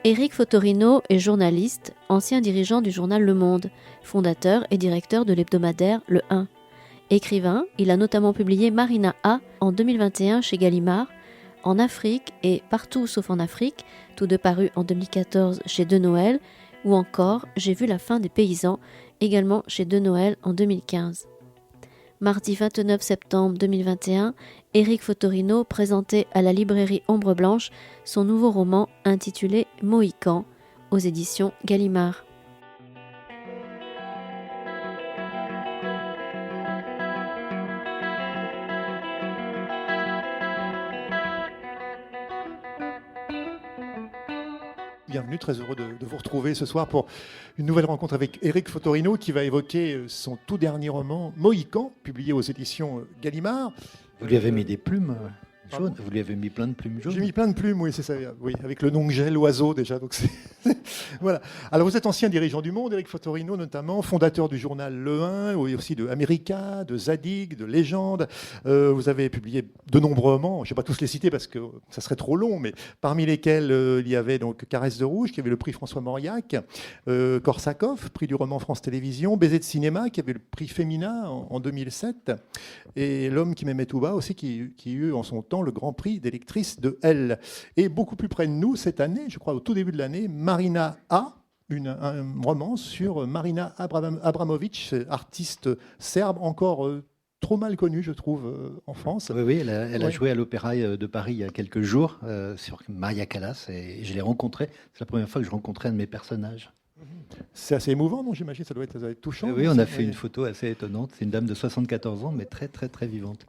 Éric Fotorino est journaliste, ancien dirigeant du journal Le Monde, fondateur et directeur de l'hebdomadaire Le 1. Écrivain, il a notamment publié Marina A en 2021 chez Gallimard, En Afrique et Partout sauf en Afrique, tous deux parus en 2014 chez De Noël, ou encore J'ai vu la fin des paysans, également chez De Noël en 2015. Mardi 29 septembre 2021, Éric Fotorino présentait à la librairie Ombre Blanche son nouveau roman intitulé Mohican, aux éditions Gallimard. Bienvenue, très heureux de vous retrouver ce soir pour une nouvelle rencontre avec Éric Fotorino qui va évoquer son tout dernier roman, Mohican, publié aux éditions Gallimard. Vous lui avez mis des plumes jaunes. Vous lui avez mis plein de plumes jaunes. J'ai mis plein de plumes, oui, c'est ça. Oui, avec le nom que j'ai, l'oiseau déjà. Donc voilà. Alors vous êtes ancien dirigeant du Monde, Éric Fotorino notamment, fondateur du journal Le 1, et aussi de America, de Zadig, de Légende. Vous avez publié de nombreux romans. Je ne vais pas tous les citer parce que ça serait trop long, mais parmi lesquels il y avait donc Caresse de rouge, qui avait le prix François Mauriac, Korsakov, prix du roman France Télévisions, Baiser de cinéma, qui avait le prix Femina en 2007, et L'homme qui m'aimait tout bas aussi, qui eut en son temps le grand prix des lectrices de Elle. Et beaucoup plus près de nous, cette année, je crois au tout début de l'année, Marina A, un roman sur Marina Abramovic, artiste serbe encore trop mal connue, je trouve, en France. Oui, elle a joué à l'Opéra de Paris il y a quelques jours sur Maria Callas, et je l'ai rencontrée. C'est la première fois que je rencontrais un de mes personnages. C'est assez émouvant, non? J'imagine, ça doit être touchant. Oui, on a fait une photo assez étonnante. C'est une dame de 74 ans, mais très, très, très vivante.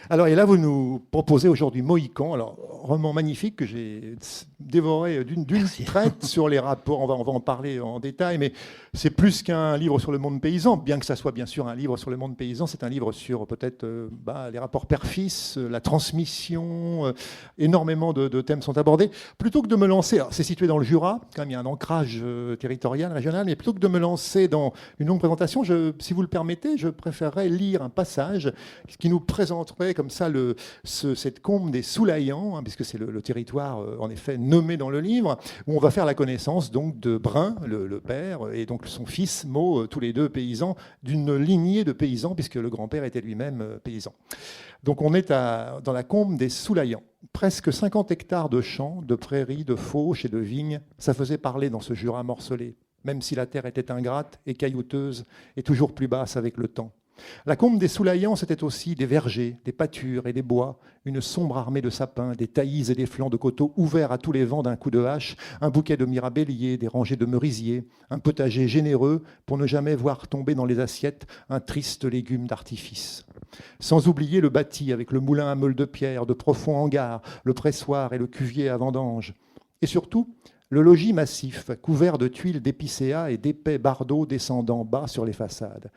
Alors, et là, vous nous proposez aujourd'hui Mohican. Alors, roman magnifique que j'ai dévoré d'une traite sur les rapports. On va en parler en détail, mais c'est plus qu'un livre sur le monde paysan, bien que ça soit bien sûr un livre sur le monde paysan. C'est un livre sur peut-être les rapports père-fils, la transmission. Énormément de thèmes sont abordés. Plutôt que de me lancer, alors, c'est situé dans le Jura, quand même, il y a un ancrage territorial, régional, mais plutôt que de me lancer dans une longue présentation, si vous le permettez, je préférerais lire un passage qui nous présenterait comme ça cette combe des Soulaillans, puisque c'est le territoire en effet nommé dans le livre, où on va faire la connaissance donc de Brun, le père, et donc son fils, Mo, tous les deux paysans, d'une lignée de paysans, puisque le grand-père était lui-même paysan. Donc on est dans la combe des Soulaillans. Presque 50 hectares de champs, de prairies, de fauches et de vignes, ça faisait parler dans ce Jura morcelé, même si la terre était ingrate et caillouteuse et toujours plus basse avec le temps. La combe des Soulaillans, c'était aussi des vergers, des pâtures et des bois, une sombre armée de sapins, des taillis et des flancs de coteaux ouverts à tous les vents d'un coup de hache, un bouquet de mirabelliers, des rangées de merisiers, un potager généreux pour ne jamais voir tomber dans les assiettes un triste légume d'artifice. Sans oublier le bâti avec le moulin à meule de pierre, de profonds hangars, le pressoir et le cuvier à vendange. Et surtout, le logis massif, couvert de tuiles d'épicéas et d'épais bardeaux descendant bas sur les façades.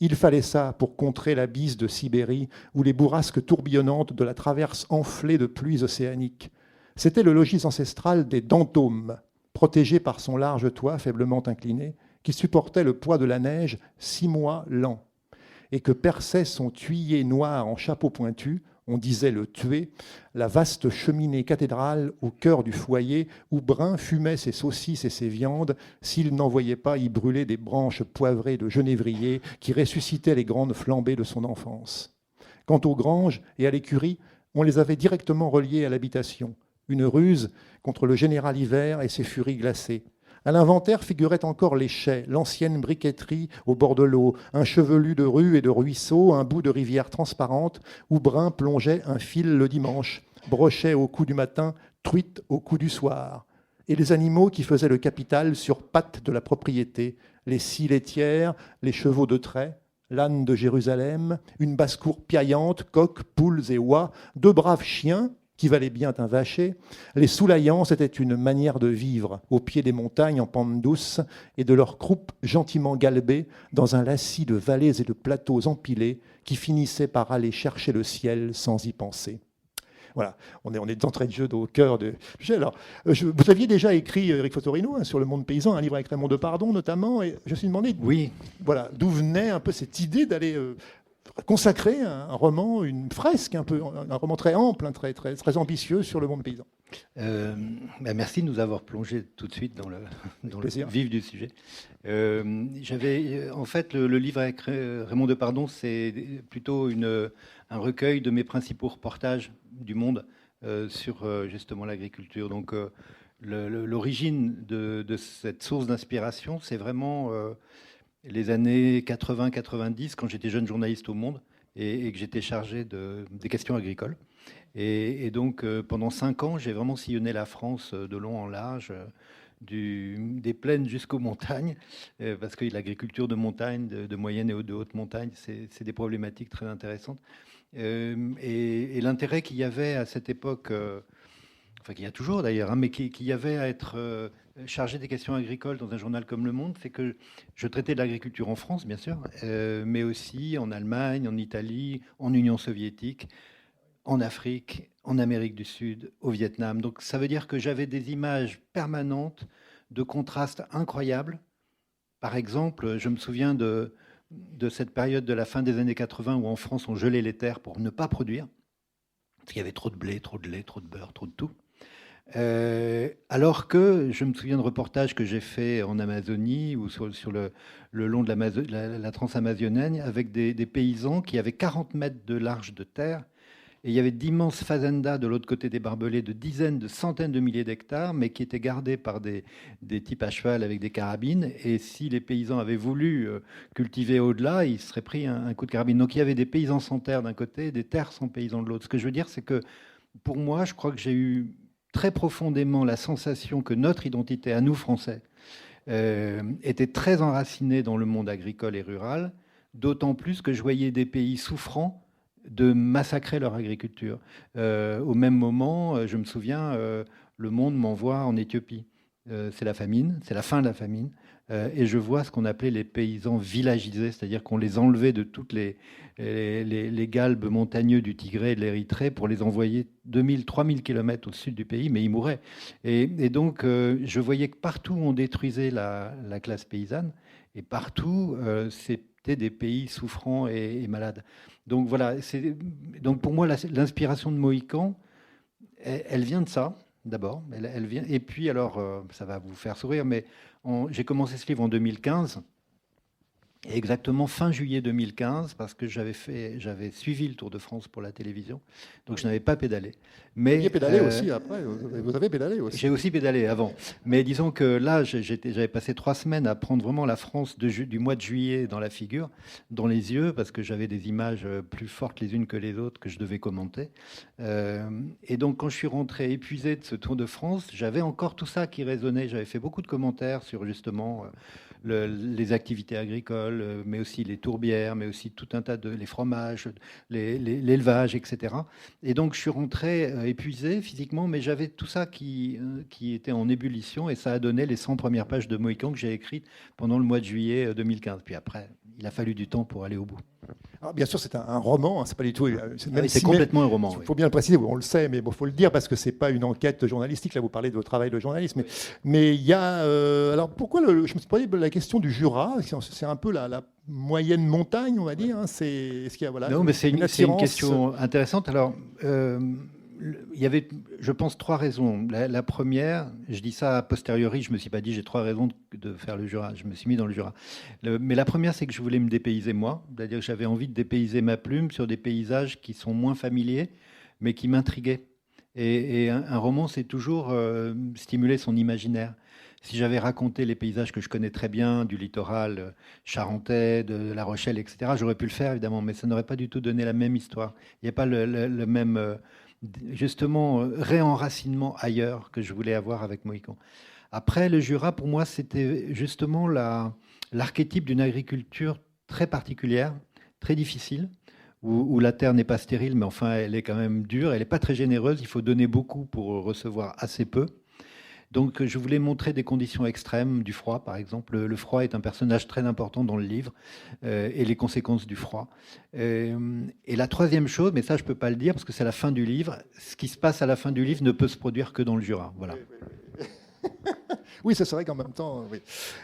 Il fallait ça pour contrer la bise de Sibérie ou les bourrasques tourbillonnantes de la traverse enflée de pluies océaniques. C'était le logis ancestral des Dantômes, protégé par son large toit faiblement incliné, qui supportait le poids de la neige 6 mois lents, et que perçait son tuyau noir en chapeau pointu, on disait le tuer, la vaste cheminée cathédrale au cœur du foyer où Brun fumait ses saucisses et ses viandes s'il n'en voyait pas y brûler des branches poivrées de genévrier qui ressuscitaient les grandes flambées de son enfance. Quant aux granges et à l'écurie, on les avait directement reliées à l'habitation, une ruse contre le général hiver et ses furies glacées. À l'inventaire figuraient encore les chais, l'ancienne briqueterie au bord de l'eau, un chevelu de rues et de ruisseaux, un bout de rivière transparente où Brun plongeait un fil le dimanche, brochet au coup du matin, truite au coup du soir. Et les animaux qui faisaient le capital sur pattes de la propriété, les 6 laitières, les chevaux de trait, l'âne de Jérusalem, une basse-cour piaillante, coqs, poules et oies, 2 braves chiens, qui valait bien un vacher. Les Soulaillans, c'était une manière de vivre au pied des montagnes en pente douce et de leurs croupes gentiment galbées dans un lacis de vallées et de plateaux empilés qui finissaient par aller chercher le ciel sans y penser. Voilà, on est d'entrée de jeu au cœur de... Alors, vous aviez déjà écrit, Éric Fotorino, sur le monde paysan, un livre avec Raymond Depardon notamment, et je me suis demandé d'où venait un peu cette idée d'aller consacré un roman, une fresque, un roman très ample, très, très, très ambitieux sur le monde paysan. Merci de nous avoir plongé tout de suite dans le vif du sujet. En fait, le livre avec Raymond Depardon, c'est plutôt un recueil de mes principaux reportages du monde sur justement l'agriculture. Donc, l'origine de cette source d'inspiration, c'est vraiment les années 80-90, quand j'étais jeune journaliste au Monde et que j'étais chargé des questions agricoles. Et donc, pendant 5 ans, j'ai vraiment sillonné la France de long en large, des plaines jusqu'aux montagnes, parce que l'agriculture de montagne, de moyenne et de haute montagne, c'est des problématiques très intéressantes. Et l'intérêt qu'il y avait à cette époque, enfin qu'il y a toujours d'ailleurs, hein, mais qu'il y avait à être chargé des questions agricoles dans un journal comme Le Monde, c'est que je traitais de l'agriculture en France, bien sûr, mais aussi en Allemagne, en Italie, en Union soviétique, en Afrique, en Amérique du Sud, au Vietnam. Donc ça veut dire que j'avais des images permanentes de contrastes incroyables. Par exemple, je me souviens de cette période de la fin des années 80 où en France on gelait les terres pour ne pas produire, parce qu'il y avait trop de blé, trop de lait, trop de beurre, trop de tout. Alors que je me souviens de reportages que j'ai fait en Amazonie ou sur le long de la transamazonienne avec des paysans qui avaient 40 mètres de large de terre. Et il y avait d'immenses fazendas de l'autre côté des barbelés de dizaines, de centaines de milliers d'hectares, mais qui étaient gardés par des types à cheval avec des carabines. Et si les paysans avaient voulu cultiver au-delà, ils se seraient pris un coup de carabine. Donc il y avait des paysans sans terre d'un côté et des terres sans paysans de l'autre. Ce que je veux dire, c'est que pour moi, je crois que j'ai eu très profondément la sensation que notre identité, à nous Français, était très enracinée dans le monde agricole et rural, d'autant plus que je voyais des pays souffrants de massacrer leur agriculture. Au même moment, je me souviens, Le Monde m'envoie en Éthiopie. C'est la famine, c'est la fin de la famine. Et je vois ce qu'on appelait les paysans villagisés, c'est-à-dire qu'on les enlevait de toutes les galbes montagneux du Tigré et de l'Érythrée pour les envoyer 2000, 3000 km au sud du pays, mais ils mouraient. Et donc, je voyais que partout on détruisait la classe paysanne, et partout, c'était des pays souffrants et malades. Donc voilà, donc pour moi, l'inspiration de Mohican, elle vient de ça, d'abord. Elle vient, et puis alors, ça va vous faire sourire, mais j'ai commencé ce livre en 2015, exactement fin juillet 2015, parce que j'avais suivi le Tour de France pour la télévision, donc je n'avais pas pédalé. Mais vous avez pédalé aussi après, vous avez pédalé aussi. J'ai aussi pédalé avant, mais disons que là, j'avais passé 3 semaines à prendre vraiment la France du mois de juillet dans la figure, dans les yeux, parce que j'avais des images plus fortes les unes que les autres que je devais commenter. Et donc quand je suis rentré épuisé de ce Tour de France, j'avais encore tout ça qui résonnait. J'avais fait beaucoup de commentaires sur justement les activités agricoles, mais aussi les tourbières, mais aussi tout un tas les fromages, l'élevage, etc. Et donc je suis rentré épuisé physiquement, mais j'avais tout ça qui était en ébullition, et ça a donné les 100 premières pages de Mohican que j'ai écrites pendant le mois de juillet 2015. Puis après, il a fallu du temps pour aller au bout. Alors, bien sûr, c'est un roman, hein, c'est pas du tout. C'est complètement un roman. Il faut bien le préciser, on le sait, mais il faut le dire parce que c'est pas une enquête journalistique. Là, vous parlez de votre travail de journaliste, mais il y a. Alors, pourquoi je me suis posé la question du Jura? C'est un peu la moyenne montagne, on va dire. Hein, est-ce qu'il y a, voilà, non, mais c'est une question intéressante. Alors. Il y avait, je pense, 3 raisons. La première, je dis ça a posteriori, je ne me suis pas dit j'ai 3 raisons de faire le Jura. Je me suis mis dans le Jura. Mais la première, c'est que je voulais me dépayser moi. C'est-à-dire que j'avais envie de dépayser ma plume sur des paysages qui sont moins familiers, mais qui m'intriguaient. Et un roman, c'est toujours stimuler son imaginaire. Si j'avais raconté les paysages que je connais très bien, du littoral charentais, de La Rochelle, etc., j'aurais pu le faire, évidemment, mais ça n'aurait pas du tout donné la même histoire. Il n'y a pas le même... justement réenracinement ailleurs que je voulais avoir avec Mohican. Après, le Jura, pour moi, c'était justement l'archétype d'une agriculture très particulière, très difficile, où la terre n'est pas stérile, mais enfin, elle est quand même dure, elle n'est pas très généreuse, il faut donner beaucoup pour recevoir assez peu. Donc, je voulais montrer des conditions extrêmes du froid, par exemple. Le froid est un personnage très important dans le livre, et les conséquences du froid. Et la troisième chose, mais ça, je ne peux pas le dire parce que c'est la fin du livre, ce qui se passe à la fin du livre ne peut se produire que dans le Jura. Voilà. Oui, ça serait qu'en même temps. Oui.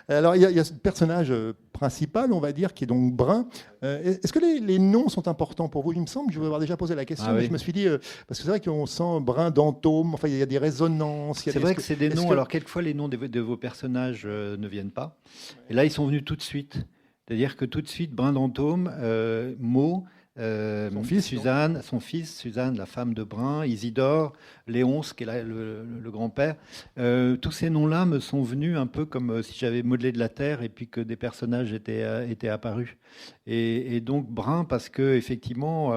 Alors, il y a ce personnage principal, on va dire, qui est donc brun. Est-ce que les noms sont importants pour vous? Il me semble que je vous avoir déjà posé la question, Ah mais oui. je me suis dit, parce que c'est vrai qu'on sent brun d'Antôme, enfin, il y a des résonances. C'est vrai que c'est des noms, alors quelquefois les noms de vos personnages ne viennent pas. Et là, ils sont venus tout de suite. C'est-à-dire que tout de suite, Brindantôme, Maud, Son fils, Suzanne, son fils, Suzanne, la femme de Brin, Isidore, Léonce, qui est le grand-père. Tous ces noms-là me sont venus un peu comme si j'avais modelé de la terre et puis que des personnages étaient apparus. Et donc Brin, parce que effectivement,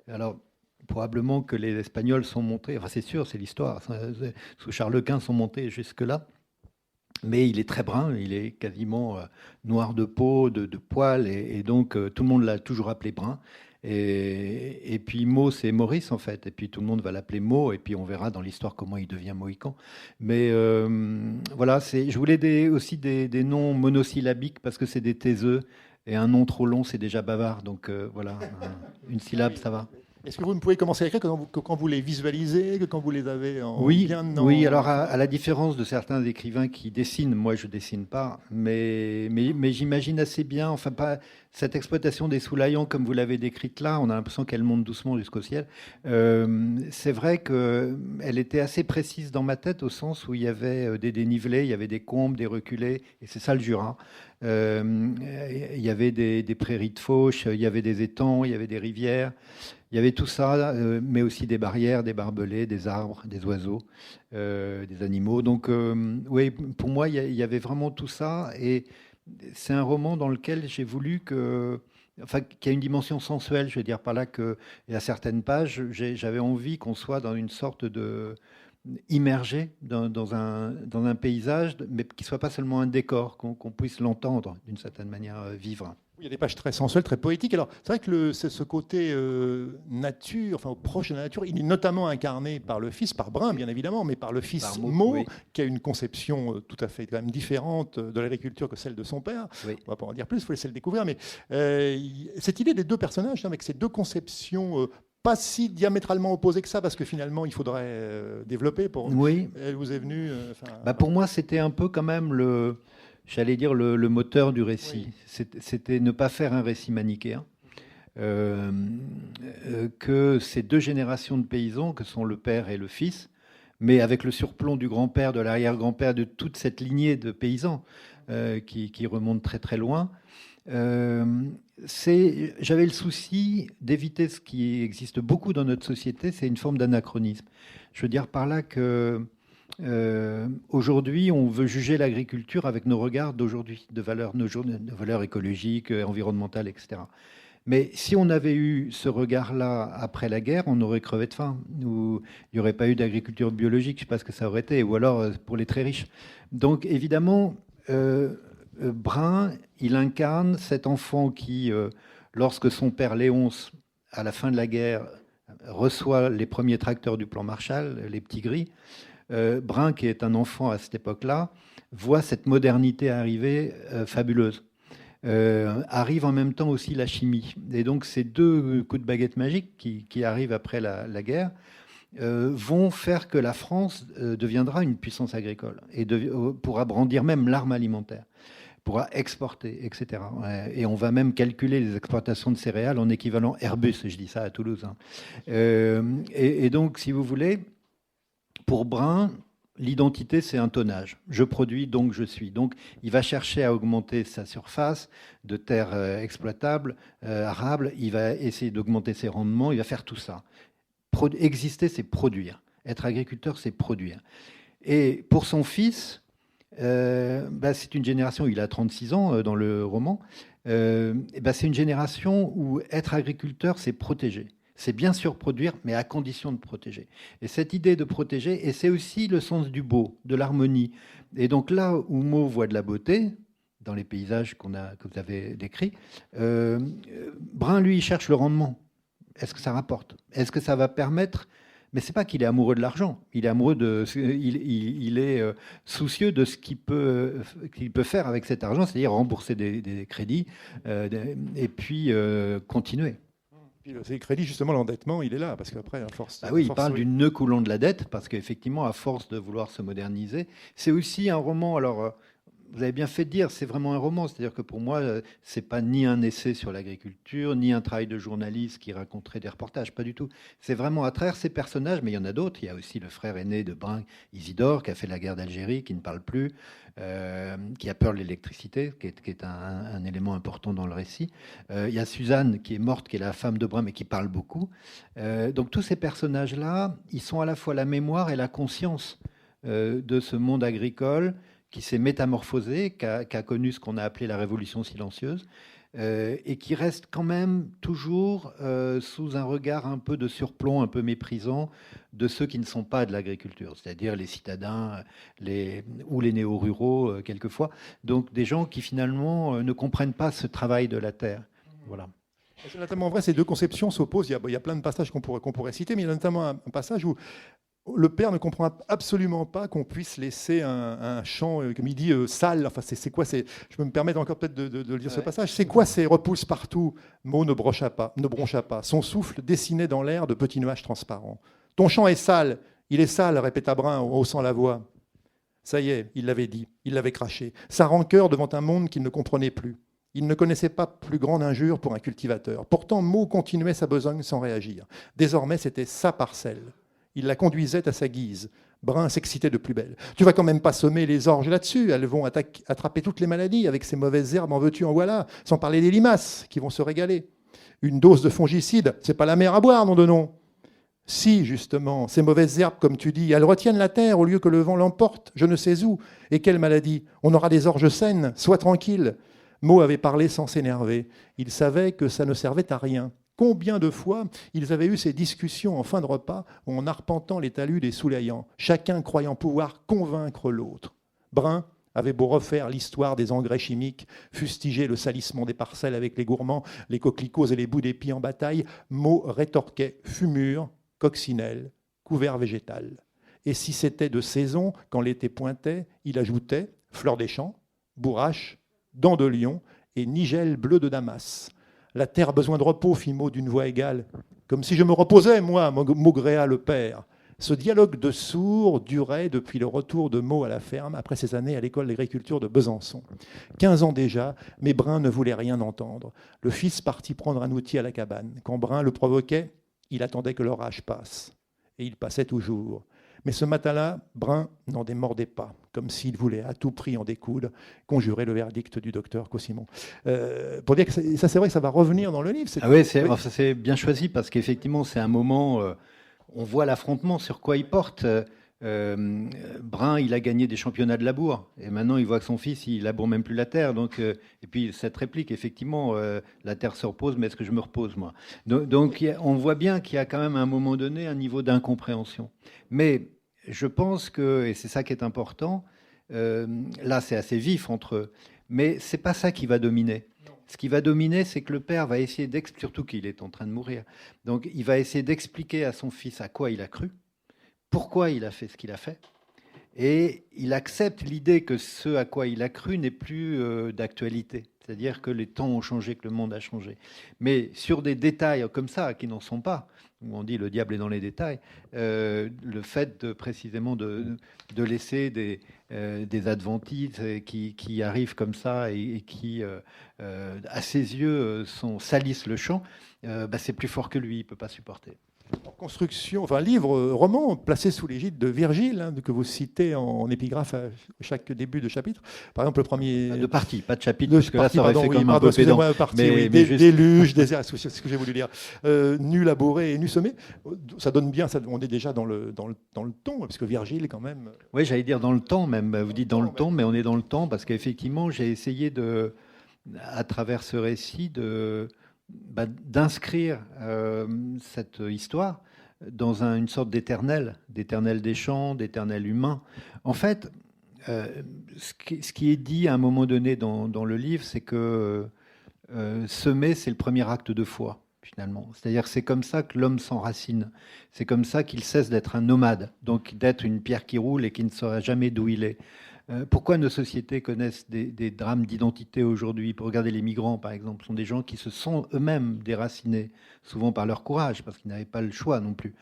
alors probablement que les Espagnols sont montés, enfin c'est sûr, c'est l'histoire, sous Charles Quint sont montés jusque-là. Mais il est très brun, il est quasiment noir de peau, de poils, et donc tout le monde l'a toujours appelé Brun. Et puis Mo, c'est Maurice en fait, et puis tout le monde va l'appeler Mo, et puis on verra dans l'histoire comment il devient Mohican. Mais voilà, je voulais aussi des noms monosyllabiques parce que c'est des taiseux, et un nom trop long, c'est déjà bavard, donc voilà, une syllabe, ça va. Est-ce que vous ne pouvez commencer à écrire quand vous les visualisez, que quand vous les avez Oui, bien oui. Alors à la différence de certains écrivains qui dessinent, moi je dessine pas, mais j'imagine assez bien. Enfin pas cette exploitation des Soulaillans comme vous l'avez décrite là. On a l'impression qu'elle monte doucement jusqu'au ciel. C'est vrai que elle était assez précise dans ma tête au sens où il y avait des dénivelés, il y avait des combes, des reculés, et c'est ça le Jura. Il y avait des prairies de fauche, il y avait des étangs, il y avait des rivières. Il y avait tout ça, mais aussi des barrières, des barbelés, des arbres, des oiseaux, des animaux. Donc, oui, pour moi, il y avait vraiment tout ça. Et c'est un roman dans lequel j'ai voulu qu'il y a une dimension sensuelle. Je veux dire par là qu'il y a certaines pages, j'avais envie qu'on soit dans une sorte de immergé dans un paysage, mais qui ne soit pas seulement un décor, qu'on puisse l'entendre d'une certaine manière vivre. Oui, il y a des pages très sensuelles, très poétiques. Alors, c'est vrai que c'est ce côté nature, enfin proche de la nature, il est notamment incarné par le fils, par Brin, bien évidemment, mais par le fils Mo, oui, qui a une conception tout à fait quand même différente de l'agriculture que celle de son père. Oui. On ne va pas en dire plus, il faut laisser le découvrir. Mais cette idée des deux personnages, avec ces deux conceptions pas si diamétralement opposées que ça, parce que finalement, il faudrait développer. Oui. Elle vous est venue pour moi, c'était un peu quand même j'allais dire le moteur du récit. Oui. C'était ne pas faire un récit manichéen. Que ces deux générations de paysans, que sont le père et le fils, mais avec le surplomb du grand-père, de l'arrière-grand-père, de toute cette lignée de paysans qui remonte très très loin. J'avais le souci d'éviter ce qui existe beaucoup dans notre société, c'est une forme d'anachronisme. Je veux dire par là que aujourd'hui, on veut juger l'agriculture avec nos regards d'aujourd'hui, de valeurs écologiques, environnementales, etc. Mais si on avait eu ce regard-là après la guerre, on aurait crevé de faim. Ou il n'y aurait pas eu d'agriculture biologique, je ne sais pas ce que ça aurait été, ou alors pour les très riches. Donc évidemment, Brin, il incarne cet enfant qui, lorsque son père Léonce, à la fin de la guerre, reçoit les premiers tracteurs du plan Marshall, les petits gris, Brin, qui est un enfant à cette époque-là, voit cette modernité arriver fabuleuse. Arrive en même temps aussi la chimie. Et donc ces deux coups de baguette magique qui arrivent après la guerre vont faire que la France deviendra une puissance agricole et pourra brandir même l'arme alimentaire, pourra exporter, etc. Et on va même calculer les exportations de céréales en équivalent Airbus, je dis ça à Toulouse. Hein. Et donc, si vous voulez, pour Brin, l'identité, c'est un tonnage. Je produis, donc je suis. Donc, il va chercher à augmenter sa surface de terres exploitables, arables. Il va essayer d'augmenter ses rendements. Il va faire tout ça. Exister, c'est produire. Être agriculteur, c'est produire. Et pour son fils, c'est une génération, il a 36 ans dans le roman, c'est une génération où être agriculteur, c'est protéger. C'est bien sûr produire, mais à condition de protéger. Et cette idée de protéger, et c'est aussi le sens du beau, de l'harmonie. Et donc là où Mo voit de la beauté, dans les paysages que vous avez décrits, Brin, lui, il cherche le rendement. Est-ce que ça rapporte? Est-ce que ça va permettre... Mais c'est pas qu'il est amoureux de l'argent. Il est amoureux il est soucieux de ce qu'il peut faire avec cet argent, c'est-à-dire rembourser des crédits et puis continuer. Puis, ces crédits, justement, l'endettement, il est là, parce qu'après, à force... Ah oui, il force, parle oui. d'une nœud coulant de la dette, parce qu'effectivement, à force de vouloir se moderniser, c'est aussi un roman. Alors, vous avez bien fait de dire, c'est vraiment un roman. C'est-à-dire que pour moi, c'est pas ni un essai sur l'agriculture, ni un travail de journaliste qui raconterait des reportages, pas du tout. C'est vraiment à travers ces personnages, mais il y en a d'autres. Il y a aussi le frère aîné de Brun, Isidore, qui a fait la guerre d'Algérie, qui ne parle plus, qui a peur de l'électricité, qui est un élément important dans le récit. Il y a Suzanne, qui est morte, qui est la femme de Brun, mais qui parle beaucoup. Donc tous ces personnages-là, ils sont à la fois la mémoire et la conscience de ce monde agricole qui s'est métamorphosé, qui a connu ce qu'on a appelé la révolution silencieuse, et qui reste quand même toujours sous un regard un peu de surplomb, un peu méprisant de ceux qui ne sont pas de l'agriculture, c'est-à-dire les citadins ou les néo-ruraux quelquefois. Donc des gens qui finalement ne comprennent pas ce travail de la terre. Voilà. C'est notamment vrai, ces deux conceptions s'opposent. Il y a plein de passages qu'on pourrait citer, mais il y a notamment un passage où le père ne comprend absolument pas qu'on puisse laisser un champ, comme il dit, sale. Enfin, c'est quoi? Je peux me permettre encore peut-être de lire ce passage. C'est quoi ces repousses partout? Mot ne broncha pas. Son souffle dessinait dans l'air de petits nuages transparents. Ton champ est sale. Il est sale, répéta Brun en haussant la voix. Ça y est, il l'avait dit, il l'avait craché. Sa rancœur devant un monde qu'il ne comprenait plus. Il ne connaissait pas plus grande injure pour un cultivateur. Pourtant, Meaux continuait sa besogne sans réagir. Désormais, c'était sa parcelle. Il la conduisait à sa guise. Brun s'excitait de plus belle. Tu vas quand même pas semer les orges là-dessus. Elles vont attraper toutes les maladies avec ces mauvaises herbes, en veux-tu, en voilà. Sans parler des limaces qui vont se régaler. Une dose de fongicide, c'est pas la mer à boire, nom de nom. Si, justement, ces mauvaises herbes, comme tu dis, elles retiennent la terre au lieu que le vent l'emporte, je ne sais où. Et quelle maladie? On aura des orges saines, sois tranquille. Meaux avait parlé sans s'énerver. Il savait que ça ne servait à rien. Combien de fois ils avaient eu ces discussions en fin de repas en arpentant les talus des Soulaillans, chacun croyant pouvoir convaincre l'autre. Brun avait beau refaire l'histoire des engrais chimiques, fustiger le salissement des parcelles avec les gourmands, les coquelicots et les bouts d'épis en bataille, Meaux rétorquait fumure, coccinelle, couvert végétal. Et si c'était de saison, quand l'été pointait, il ajoutait fleurs des champs, bourrache, dents de lion et nigel bleu de Damas. La terre a besoin de repos, fit Meaux d'une voix égale. Comme si je me reposais, moi, maugréa le père. Ce dialogue de sourds durait depuis le retour de Meaux à la ferme, après ses années à l'école d'agriculture de Besançon. 15 ans déjà, mais Brun ne voulait rien entendre. Le fils partit prendre un outil à la cabane. Quand Brun le provoquait, il attendait que l'orage passe. Et il passait toujours. Mais ce matin-là, Brun n'en démordait pas, comme s'il voulait à tout prix en découdre, conjurer le verdict du docteur Cossimon. Pour dire que ça, c'est vrai que ça va revenir dans le livre. Ah oui, c'est bien choisi, parce qu'effectivement, c'est un moment, on voit l'affrontement, sur quoi il porte. Brun, il a gagné des championnats de labour, et maintenant il voit que son fils, il laboure même plus la terre. Donc, et puis cette réplique, effectivement, la terre se repose, mais est-ce que je me repose, moi? Donc on voit bien qu'il y a quand même à un moment donné un niveau d'incompréhension. Mais je pense que, et c'est ça qui est important, là c'est assez vif entre eux, mais c'est pas ça qui va dominer. Ce qui va dominer, c'est que le père va essayer d'expliquer, surtout qu'il est en train de mourir, donc il va essayer d'expliquer à son fils à quoi il a cru, pourquoi il a fait ce qu'il a fait, et il accepte l'idée que ce à quoi il a cru n'est plus d'actualité. C'est-à-dire que les temps ont changé, que le monde a changé. Mais sur des détails comme ça, qui n'en sont pas, où on dit le diable est dans les détails, le fait précisément de laisser des adventices qui arrivent comme ça et qui, à ses yeux, salissent le champ, c'est plus fort que lui, il ne peut pas supporter. Construction, enfin livre, roman placé sous l'égide de Virgile, que vous citez en épigraphe à chaque début de chapitre. Par exemple, le premier... De partie, pas de chapitre, parce que là, ça aurait fait comme un peu pédant. Excusez-moi, partie, oui, déluge, désert, c'est ce que j'ai voulu dire. Nu labouré et nu semé, ça donne bien, on est déjà dans le ton, parce que Virgile, quand même... Oui, j'allais dire dans le temps même, vous dites dans le temps, mais on est dans le temps, parce qu'effectivement, j'ai essayé à travers ce récit, d'inscrire cette histoire dans une sorte d'éternel des champs, d'éternel humain. En fait, ce qui est dit à un moment donné dans le livre, c'est que semer, c'est le premier acte de foi, finalement. C'est-à-dire que c'est comme ça que l'homme s'enracine. C'est comme ça qu'il cesse d'être un nomade, donc d'être une pierre qui roule et qui ne saura jamais d'où il est. Pourquoi nos sociétés connaissent des drames d'identité aujourd'hui? Pour regarder les migrants, par exemple, ce sont des gens qui se sont eux-mêmes déracinés, souvent par leur courage, parce qu'ils n'avaient pas le choix non plus.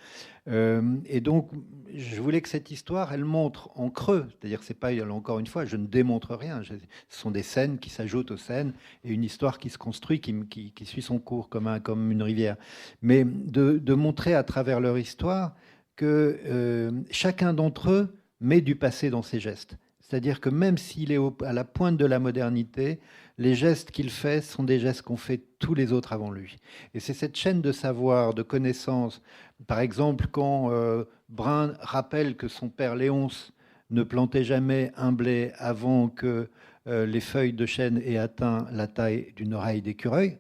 Et donc, je voulais que cette histoire, elle montre en creux, c'est-à-dire que c'est pas, encore une fois, je ne démontre rien, ce sont des scènes qui s'ajoutent aux scènes, et une histoire qui se construit, qui suit son cours comme une rivière. Mais de montrer à travers leur histoire que chacun d'entre eux met du passé dans ses gestes. C'est-à-dire que même s'il est à la pointe de la modernité, les gestes qu'il fait sont des gestes qu'ont fait tous les autres avant lui. Et c'est cette chaîne de savoir, de connaissances. Par exemple, quand Brun rappelle que son père Léonce ne plantait jamais un blé avant que les feuilles de chêne aient atteint la taille d'une oreille d'écureuil,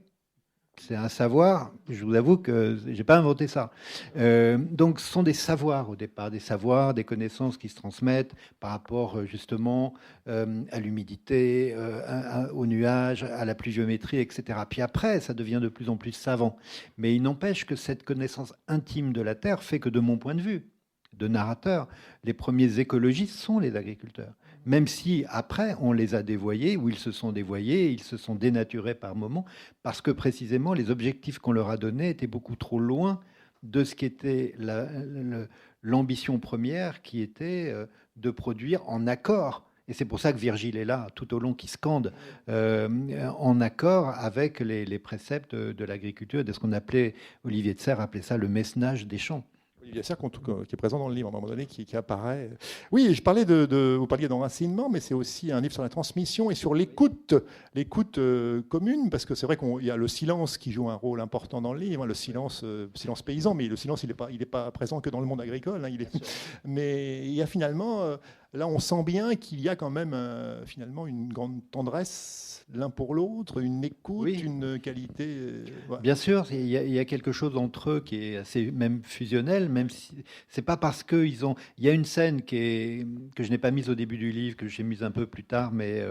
c'est un savoir, je vous avoue que je n'ai pas inventé ça. Donc ce sont des savoirs au départ, des savoirs, des connaissances qui se transmettent par rapport justement à l'humidité, aux nuages, à la pluviométrie, etc. Puis après, ça devient de plus en plus savant. Mais il n'empêche que cette connaissance intime de la Terre fait que, de mon point de vue, de narrateur, les premiers écologistes sont les agriculteurs. Même si après on les a dévoyés, ou ils se sont dévoyés, ils se sont dénaturés par moments, parce que précisément les objectifs qu'on leur a donnés étaient beaucoup trop loin de ce qui était l'ambition première, qui était de produire en accord. Et c'est pour ça que Virgile est là tout au long, qui scande en accord avec les préceptes de l'agriculture, de ce qu'on appelait, Olivier de Serres appelait ça le mesnage des champs. Olivier Serres, qui est présent dans le livre à un moment donné, qui apparaît. Oui, je parlais vous parliez d'enracinement, mais c'est aussi un livre sur la transmission et sur l'écoute commune, parce que c'est vrai qu'il y a le silence qui joue un rôle important dans le livre, le silence paysan, mais le silence, il n'est pas présent que dans le monde agricole. Mais il y a finalement, là, on sent bien qu'il y a quand même finalement une grande tendresse l'un pour l'autre, une écoute, oui, une qualité. Ouais. Bien sûr, il y a quelque chose entre eux qui est assez même fusionnel, même si c'est pas parce qu'ils ont. Il y a une scène que je n'ai pas mise au début du livre, que j'ai mise un peu plus tard, mais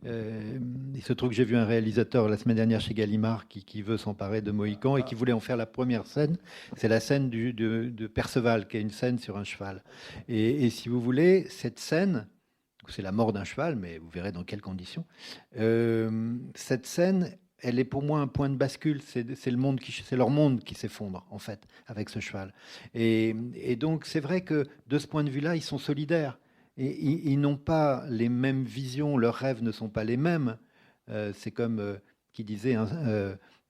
il se trouve que j'ai vu un réalisateur la semaine dernière chez Gallimard qui veut s'emparer de Mohican et qui voulait en faire la première scène. C'est la scène de Perceval, qui est une scène sur un cheval. Et si vous voulez, cette scène. C'est la mort d'un cheval, mais vous verrez dans quelles conditions. Cette scène, elle est pour moi un point de bascule. C'est leur monde qui s'effondre, en fait, avec ce cheval. Et donc, c'est vrai que de ce point de vue-là, ils sont solidaires. Et ils n'ont pas les mêmes visions, leurs rêves ne sont pas les mêmes. C'est comme qui disait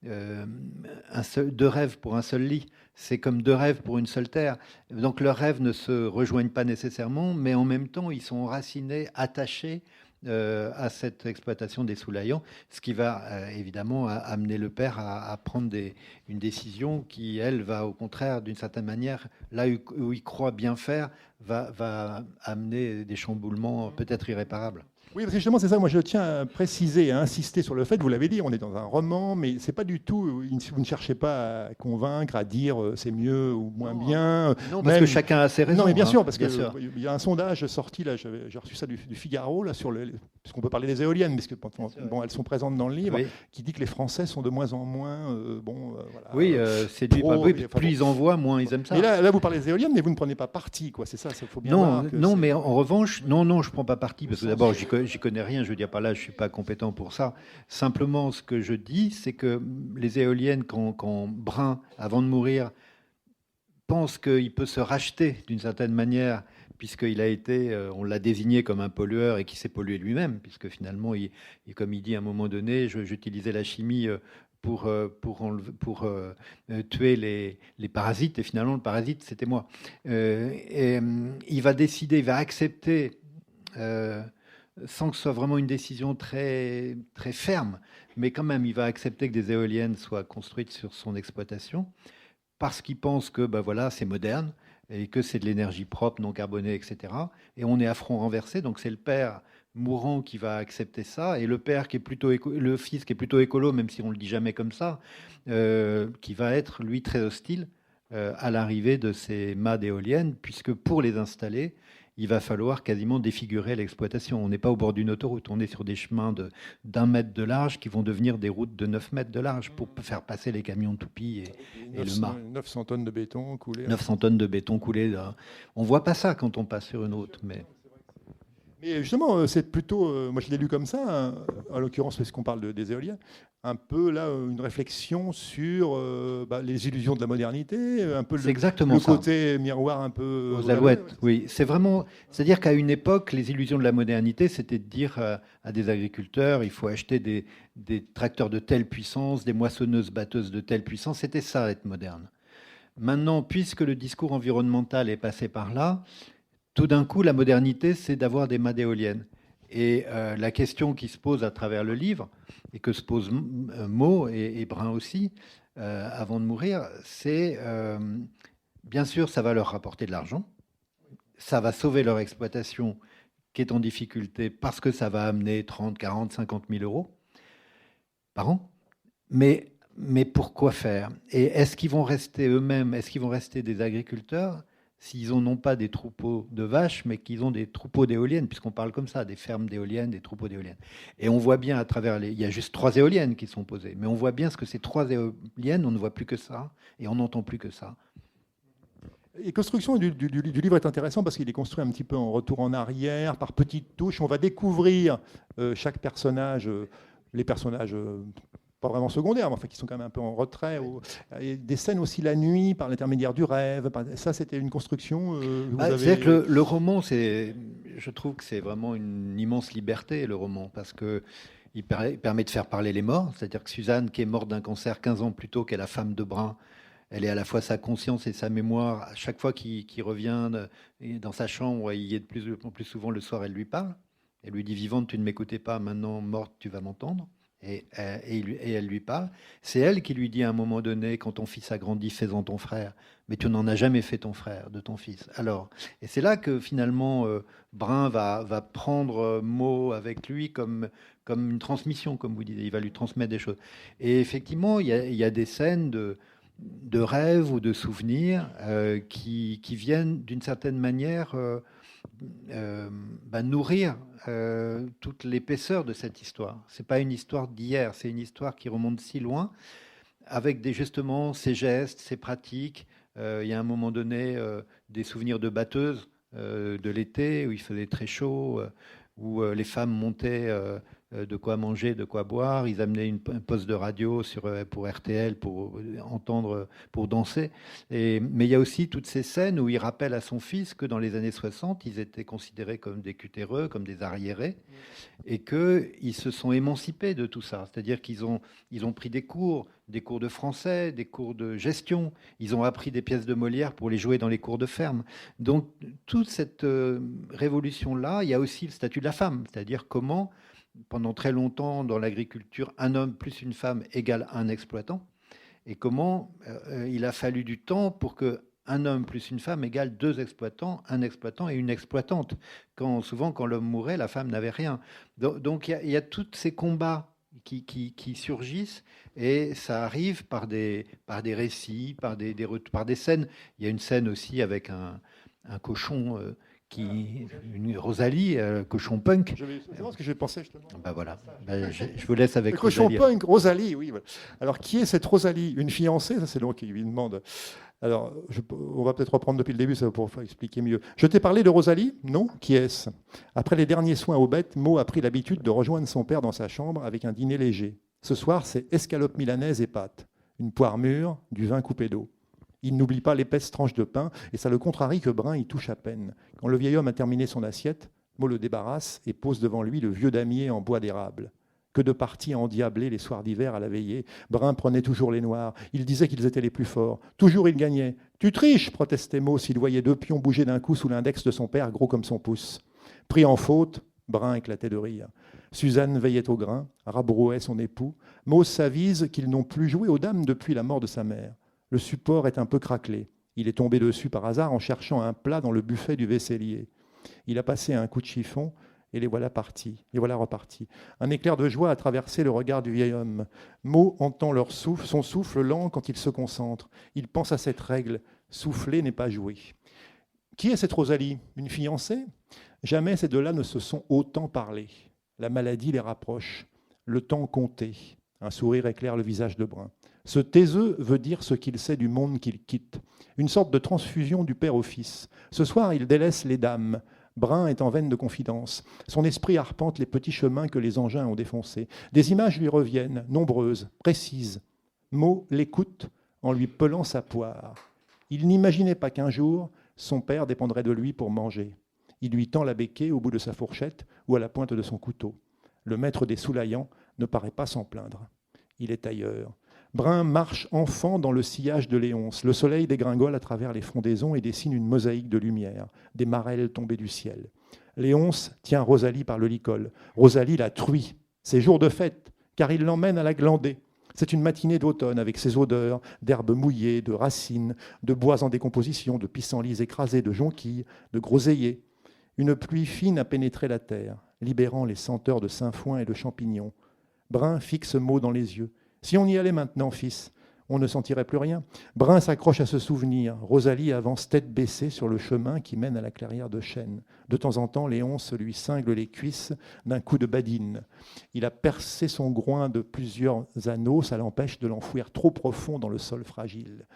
deux rêves pour un seul lit. C'est comme deux rêves pour une seule terre. Donc leurs rêves ne se rejoignent pas nécessairement, mais en même temps, ils sont enracinés, attachés à cette exploitation des Soulaillants, ce qui va évidemment amener le père à prendre une décision qui, elle, va au contraire, d'une certaine manière, là où il croit bien faire, va amener des chamboulements peut-être irréparables. Oui, parce que justement, c'est ça. Moi, je tiens à préciser, à insister sur le fait, vous l'avez dit, on est dans un roman, mais c'est pas du tout, vous ne cherchez pas à convaincre, à dire c'est mieux ou moins bien. Non, parce que chacun a ses raisons. Non, mais bien sûr, parce qu'il y a un sondage sorti, là, j'ai reçu ça du Figaro, là, puisqu'on peut parler des éoliennes, parce que elles sont présentes dans le livre, oui, qui dit que les Français sont de moins en moins, voilà. Oui, séduits par plus ils en voient, moins ils aiment ça. Et là, vous parlez des éoliennes, mais vous ne prenez pas parti, quoi. C'est ça, il faut bien voir. Non, mais en revanche, non, je prends pas parti, parce que d'abord, j'y connais rien, je veux dire par là, je suis pas compétent pour ça. Simplement, ce que je dis, c'est que les éoliennes, quand Brun, avant de mourir, pense qu'il peut se racheter d'une certaine manière, puisqu'il a été, on l'a désigné comme un pollueur et qui s'est pollué lui-même, puisque finalement, comme il dit à un moment donné, j'utilisais la chimie pour tuer les parasites, et finalement, le parasite, c'était moi. Et il va décider, il va accepter sans que ce soit vraiment une décision très, très ferme, mais quand même, il va accepter que des éoliennes soient construites sur son exploitation, parce qu'il pense que voilà, c'est moderne, et que c'est de l'énergie propre, non carbonée, etc. Et on est à front renversé, donc c'est le père mourant qui va accepter ça, et le père qui est plutôt le fils qui est plutôt écolo, même si on le dit jamais comme ça, qui va être, lui, très hostile à l'arrivée de ces mâts d'éoliennes, puisque pour les installer, il va falloir quasiment défigurer l'exploitation. On n'est pas au bord d'une autoroute, on est sur des chemins d'1 mètre de large qui vont devenir des routes de 9 mètres de large pour faire passer les camions toupies et le mât. 900 tonnes de béton coulé. 900 tonnes de béton coulé. Là. On ne voit pas ça quand on passe sur une route. Mais justement, c'est plutôt, moi je l'ai lu comme ça, hein, en l'occurrence parce qu'on parle des éoliennes, un peu là une réflexion sur les illusions de la modernité, un peu C'est exactement le ça. côté miroir un peu Aux alouettes, oui. C'est vraiment, c'est-à-dire qu'à une époque, les illusions de la modernité, c'était de dire à des agriculteurs, il faut acheter des tracteurs de telle puissance, des moissonneuses batteuses de telle puissance. C'était ça, être moderne. Maintenant, puisque le discours environnemental est passé par là, tout d'un coup, la modernité, c'est d'avoir des mâts d'éoliennes. Et la question qui se pose à travers le livre, et que se pose Meaux et Brun aussi, avant de mourir, c'est, bien sûr, ça va leur rapporter de l'argent, ça va sauver leur exploitation qui est en difficulté parce que ça va amener 30, 40, 50 000 euros par an. Mais pourquoi faire? Et est-ce qu'ils vont rester eux-mêmes, est-ce qu'ils vont rester des agriculteurs s'ils n'ont pas des troupeaux de vaches, mais qu'ils ont des troupeaux d'éoliennes, puisqu'on parle comme ça, des fermes d'éoliennes, des troupeaux d'éoliennes. Et on voit bien à travers il y a juste 3 éoliennes qui sont posées, mais on voit bien ce que ces 3 éoliennes, on ne voit plus que ça, et on n'entend plus que ça. Et la construction du livre est intéressant parce qu'il est construit un petit peu en retour en arrière, par petites touches. On va découvrir chaque personnage, les personnages pas vraiment secondaires, mais enfin, qui sont quand même un peu en retrait. Et des scènes aussi la nuit, par l'intermédiaire du rêve. Ça, c'était une construction que vous avez... C'est-à-dire que le roman, je trouve que c'est vraiment une immense liberté, le roman, parce qu'il permet de faire parler les morts. C'est-à-dire que Suzanne, qui est morte d'un cancer 15 ans plus tôt, qu'est la femme de Brun, elle est à la fois sa conscience et sa mémoire. À chaque fois qu'il revient dans sa chambre, il y est de plus en plus souvent le soir, elle lui parle. Elle lui dit: vivante, tu ne m'écoutais pas, maintenant morte, tu vas m'entendre. Et elle lui parle. C'est elle qui lui dit à un moment donné, quand ton fils a grandi, fais-en ton frère. Mais tu n'en as jamais fait ton frère, de ton fils. Alors, et c'est là que finalement, Brun va prendre Meaux avec lui comme une transmission, comme vous disiez. Il va lui transmettre des choses. Et effectivement, il y a des scènes de rêves ou de souvenirs qui viennent d'une certaine manière nourrir toute l'épaisseur de cette histoire. C'est pas une histoire d'hier, c'est une histoire qui remonte si loin, avec justement ces gestes, ces pratiques. Il y a un moment donné des souvenirs de batteuses de l'été où il faisait très chaud, où les femmes montaient de quoi manger, de quoi boire. Ils amenaient un poste de radio pour RTL pour entendre, pour danser. Mais il y a aussi toutes ces scènes où il rappelle à son fils que dans les années 60, ils étaient considérés comme des cutéreux, comme des arriérés, et qu'ils se sont émancipés de tout ça. C'est-à-dire qu'ils ont pris des cours de français, des cours de gestion. Ils ont appris des pièces de Molière pour les jouer dans les cours de ferme. Donc, toute cette révolution-là, il y a aussi le statut de la femme, c'est-à-dire comment, pendant très longtemps, dans l'agriculture, un homme plus une femme égale un exploitant, et comment il a fallu du temps pour que un homme plus une femme égale 2 exploitants, un exploitant et une exploitante. Souvent, quand l'homme mourait, la femme n'avait rien. Donc, il y a tous ces combats qui surgissent, et ça arrive par des récits, par des scènes. Il y a une scène aussi avec un cochon... une Rosalie, cochon punk. C'est ce que j'ai pensé justement. Voilà. Je vous laisse avec le cochon Rosalie. Punk, Rosalie, oui. Voilà. Alors, qui est cette Rosalie? Une fiancée? Ça, c'est l'autre qui lui demande. Alors, on va peut-être reprendre depuis le début, ça va pouvoir expliquer mieux. Je t'ai parlé de Rosalie? Non? Qui est-ce? Après les derniers soins aux bêtes, Meaux a pris l'habitude de rejoindre son père dans sa chambre avec un dîner léger. Ce soir, c'est escalope milanaise et pâtes, une poire mûre, du vin coupé d'eau. Il n'oublie pas l'épaisse tranche de pain, et ça le contrarie que Brun y touche à peine. Quand le vieil homme a terminé son assiette, Meaux le débarrasse et pose devant lui le vieux damier en bois d'érable. Que de parties endiablées les soirs d'hiver à la veillée. Brun prenait toujours les noirs. Il disait qu'ils étaient les plus forts. Toujours il gagnait. « Tu triches !» protestait Meaux s'il voyait 2 pions bouger d'un coup sous l'index de son père, gros comme son pouce. Pris en faute, Brun éclatait de rire. Suzanne veillait au grain, rabrouait son époux. Meaux s'avise qu'ils n'ont plus joué aux dames depuis la mort de sa mère. Le support est un peu craquelé. Il est tombé dessus par hasard en cherchant un plat dans le buffet du vaisselier. Il a passé un coup de chiffon et les voilà repartis. Un éclair de joie a traversé le regard du vieil homme. Meaux entend son souffle lent quand il se concentre. Il pense à cette règle, souffler n'est pas jouer. Qui est cette Rosalie? Une fiancée? Jamais ces deux-là ne se sont autant parlé. La maladie les rapproche, le temps compté. Un sourire éclaire le visage de Brun. Ce taiseux veut dire ce qu'il sait du monde qu'il quitte. Une sorte de transfusion du père au fils. Ce soir, il délaisse les dames. Brun est en veine de confidence. Son esprit arpente les petits chemins que les engins ont défoncés. Des images lui reviennent, nombreuses, précises. Mo l'écoute en lui pelant sa poire. Il n'imaginait pas qu'un jour, son père dépendrait de lui pour manger. Il lui tend la béquille au bout de sa fourchette ou à la pointe de son couteau. Le maître des Soulaillans ne paraît pas s'en plaindre. Il est ailleurs. Brun marche enfant dans le sillage de Léonce. Le soleil dégringole à travers les frondaisons et dessine une mosaïque de lumière, des marelles tombées du ciel. Léonce tient Rosalie par le licol. Rosalie la truie. C'est jour de fête, car il l'emmène à la glandée. C'est une matinée d'automne avec ses odeurs d'herbes mouillées, de racines, de bois en décomposition, de pissenlits écrasés, de jonquilles, de groseilliers. Une pluie fine a pénétré la terre, libérant les senteurs de sainfoin et de champignons. Brun fixe Mo dans les yeux. Si on y allait maintenant, fils, on ne sentirait plus rien. Brun s'accroche à ce souvenir. Rosalie avance tête baissée sur le chemin qui mène à la clairière de chêne. De temps en temps, Léonce lui cingle les cuisses d'un coup de badine. Il a percé son groin de plusieurs anneaux, ça l'empêche de l'enfouir trop profond dans le sol fragile.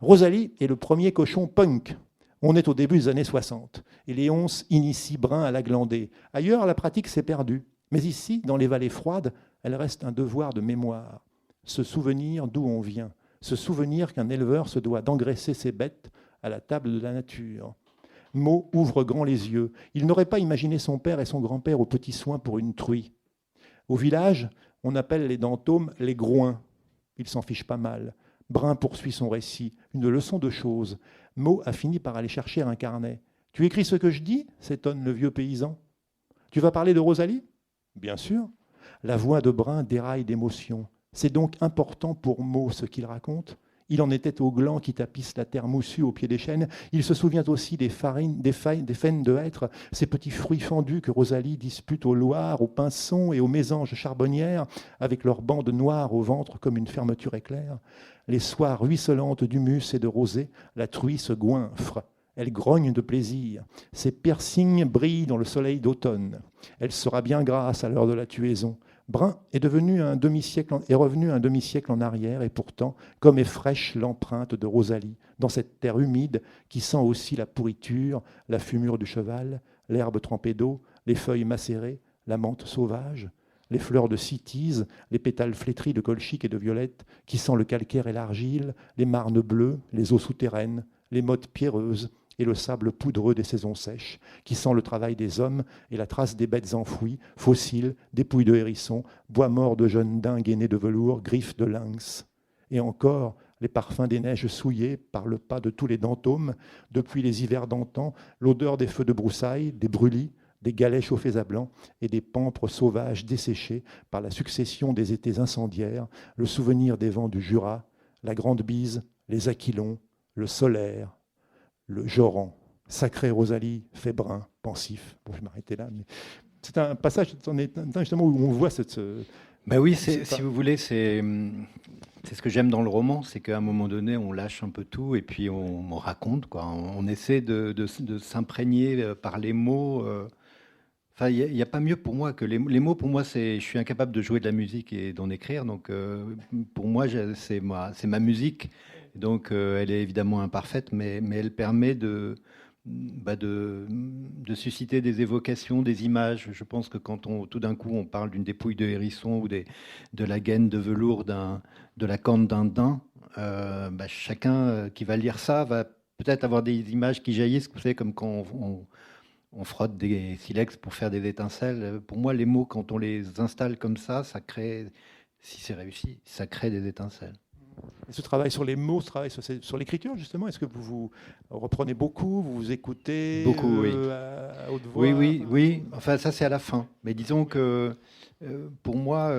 Rosalie est le premier cochon punk. On est au début des années 60. Et Léonce initie Brun à la glandée. Ailleurs, la pratique s'est perdue. Mais ici, dans les vallées froides, elle reste un devoir de mémoire. Se souvenir d'où on vient, se souvenir qu'un éleveur se doit d'engraisser ses bêtes à la table de la nature. Mo ouvre grand les yeux. Il n'aurait pas imaginé son père et son grand-père aux petits soins pour une truie. Au village, on appelle les dentômes les groins. Il s'en fiche pas mal. Brun poursuit son récit, une leçon de choses. Mo a fini par aller chercher un carnet. « Tu écris ce que je dis ?» s'étonne le vieux paysan. « Tu vas parler de Rosalie ?» ?»« Bien sûr. » La voix de Brun déraille d'émotion. C'est donc important pour Mo ce qu'il raconte. Il en était au gland qui tapisse la terre moussue au pied des chênes. Il se souvient aussi des faines de hêtre, ces petits fruits fendus que Rosalie dispute aux loirs, aux pinsons et aux mésanges charbonnières, avec leurs bandes noires au ventre comme une fermeture éclair. Les soirs ruisselantes d'humus et de rosée, la truie se goinfre. Elle grogne de plaisir. Ses piercings brillent dans le soleil d'automne. Elle sera bien grasse à l'heure de la tuaison. Brun est revenu un demi-siècle en arrière, et pourtant, comme est fraîche l'empreinte de Rosalie, dans cette terre humide qui sent aussi la pourriture, la fumure du cheval, l'herbe trempée d'eau, les feuilles macérées, la menthe sauvage, les fleurs de cytise, les pétales flétris de colchique et de violette, qui sent le calcaire et l'argile, les marnes bleues, les eaux souterraines, les mottes pierreuses, et le sable poudreux des saisons sèches, qui sent le travail des hommes et la trace des bêtes enfouies, fossiles, dépouilles de hérissons, bois morts de jeunes daims gainés de velours, griffes de lynx. Et encore, les parfums des neiges souillées par le pas de tous les dentômes, depuis les hivers d'antan, l'odeur des feux de broussailles, des brûlis, des galets chauffés à blanc et des pampres sauvages desséchés par la succession des étés incendiaires, le souvenir des vents du Jura, la Grande Bise, les Aquilons, le Solaire, le Joran. Sacré Rosalie, fait brun, pensif. Bon, je vais m'arrêter là. Mais c'est un passage justement où on voit cette... Ben oui, si vous voulez, c'est ce que j'aime dans le roman, c'est qu'à un moment donné, on lâche un peu tout et puis on raconte, quoi. On essaie de s'imprégner par les mots. Enfin, il n'y a pas mieux pour moi que les mots. Pour moi, je suis incapable de jouer de la musique et d'en écrire. Donc, pour moi, c'est ma musique. Donc, elle est évidemment imparfaite, mais elle permet de susciter des évocations, des images. Je pense que quand tout d'un coup, on parle d'une dépouille de hérisson ou de la gaine de velours de la corne d'un daim, chacun qui va lire ça va peut-être avoir des images qui jaillissent. Vous savez, comme quand on frotte des silex pour faire des étincelles. Pour moi, les mots, quand on les installe comme ça crée, si c'est réussi, ça crée des étincelles. Et ce travail sur les mots, ce travail sur l'écriture, justement, est-ce que vous reprenez beaucoup, vous vous écoutez beaucoup, oui. À haute voix? Oui. Enfin, ça, c'est à la fin. Mais disons que, pour moi,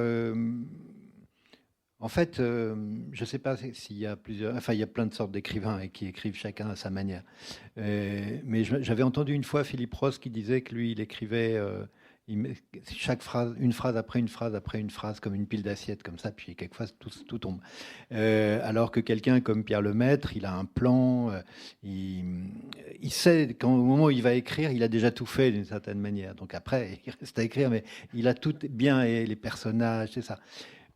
en fait, je ne sais pas s'il y a plusieurs... Enfin, il y a plein de sortes d'écrivains et qui écrivent chacun à sa manière. Mais j'avais entendu une fois Philippe Ross qui disait que lui, il écrivait... chaque phrase, une phrase après une phrase après une phrase, comme une pile d'assiettes, comme ça, puis quelquefois tout tombe. Alors que quelqu'un comme Pierre Lemaître, il a un plan, il sait qu'au moment où il va écrire, il a déjà tout fait d'une certaine manière. Donc après, il reste à écrire, mais il a tout bien, et les personnages, c'est ça.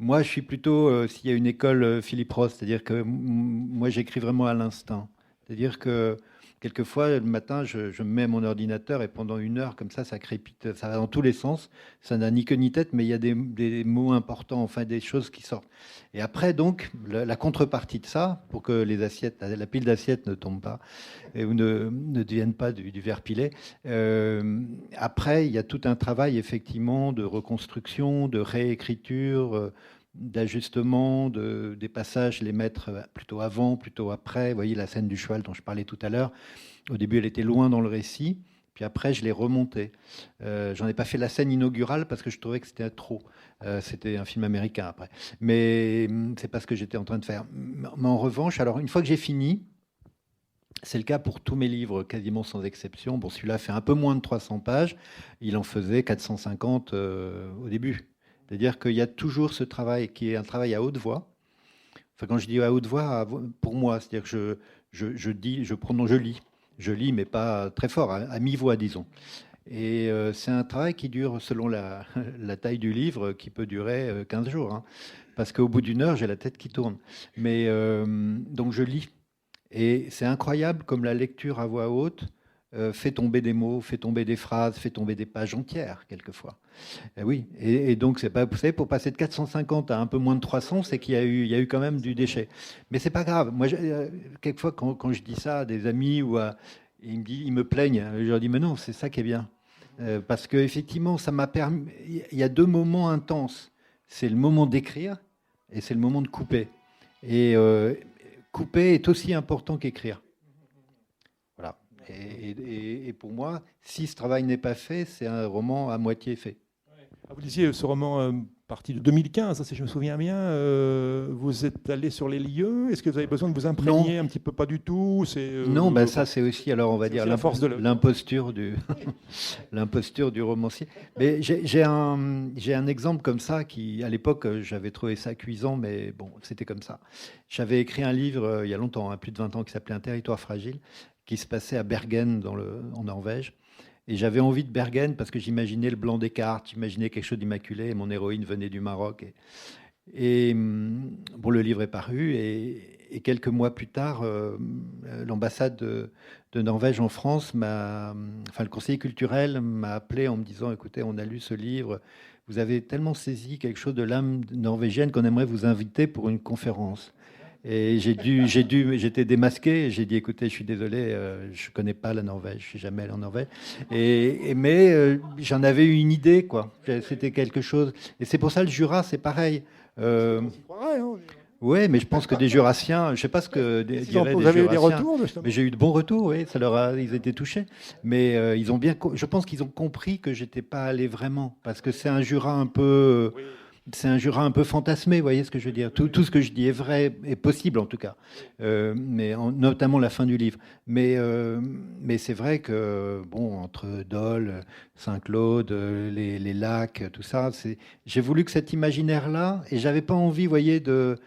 Moi, je suis plutôt, s'il y a une école Philippe Ross, c'est-à-dire que moi, j'écris vraiment à l'instinct. C'est-à-dire que quelquefois, le matin, je me mets à mon ordinateur et pendant 1 heure, comme ça crépite, ça va dans tous les sens. Ça n'a ni queue ni tête, mais il y a des mots importants, enfin des choses qui sortent. Et après, donc, la contrepartie de ça, pour que les assiettes, la pile d'assiettes ne tombe pas ou ne devienne pas du verre pilé, après, il y a tout un travail, effectivement, de reconstruction, de réécriture, d'ajustement, des passages, les mettre plutôt avant, plutôt après. Vous voyez la scène du cheval dont je parlais tout à l'heure. Au début, elle était loin dans le récit. Puis après, je l'ai remontée. J'en ai pas fait la scène inaugurale parce que je trouvais que c'était trop. C'était un film américain après. Mais c'est pas ce que j'étais en train de faire. Mais en revanche, alors une fois que j'ai fini, c'est le cas pour tous mes livres, quasiment sans exception. Bon, celui-là fait un peu moins de 300 pages. Il en faisait 450 au début. C'est-à-dire qu'il y a toujours ce travail qui est un travail à haute voix. Enfin, quand je dis à haute voix, pour moi, c'est-à-dire que je lis. Je lis, mais pas très fort, à mi-voix, disons. Et c'est un travail qui dure, selon la taille du livre, qui peut durer 15 jours. Hein. Parce qu'au bout d'1 heure, j'ai la tête qui tourne. Mais donc je lis. Et c'est incroyable comme la lecture à voix haute fait tomber des mots, fait tomber des phrases, fait tomber des pages entières, quelquefois. Et oui, et donc, c'est pas, vous savez, pour passer de 450 à un peu moins de 300, c'est qu'il y a eu quand même du déchet. Mais c'est pas grave. Moi, quelquefois, quand je dis ça à des amis, ils me plaignent, je leur dis, mais non, c'est ça qui est bien. Parce qu'effectivement, ça m'a permis... Il y a 2 moments intenses. C'est le moment d'écrire et c'est le moment de couper. Et couper est aussi important qu'écrire. Voilà. Et pour moi, si ce travail n'est pas fait, c'est un roman à moitié fait. Vous disiez ce roman parti de 2015, si je me souviens bien. Vous êtes allé sur les lieux. Est-ce que vous avez besoin de vous imprégner un petit peu? Pas du tout. Non, ben ça c'est aussi, alors on va dire, l'imposture du romancier. Mais j'ai un exemple comme ça qui, à l'époque, j'avais trouvé ça cuisant, mais bon, c'était comme ça. J'avais écrit un livre il y a longtemps, plus de 20 ans, qui s'appelait Un territoire fragile, qui se passait à Bergen, en Norvège. Et j'avais envie de Bergen parce que j'imaginais le blanc des cartes, j'imaginais quelque chose d'immaculé. Et mon héroïne venait du Maroc. Et bon, le livre est paru. Et quelques mois plus tard, l'ambassade de Norvège en France, le conseiller culturel m'a appelé en me disant, écoutez, on a lu ce livre. Vous avez tellement saisi quelque chose de l'âme norvégienne qu'on aimerait vous inviter pour une conférence. Et j'étais démasqué. Et j'ai dit, écoutez, je suis désolé, je connais pas la Norvège, je suis jamais allé en Norvège. Mais j'en avais eu une idée, quoi. C'était quelque chose. Et c'est pour ça le Jura, c'est pareil. Oui, mais je pense que des Jurassiens, je sais pas ce que diraient des Jurassiens. Vous avez eu des retours, mais j'ai eu de bons retours, oui. Ils étaient touchés. Mais je pense qu'ils ont compris que j'étais pas allé vraiment, parce que c'est un Jura un peu. C'est un Jura un peu fantasmé, vous voyez ce que je veux dire. Tout ce que je dis est vrai, est possible en tout cas, notamment la fin du livre. Mais c'est vrai que, bon, entre Dole, Saint-Claude, les lacs, tout ça, j'ai voulu que cet imaginaire-là, et j'avais pas envie, vous voyez, de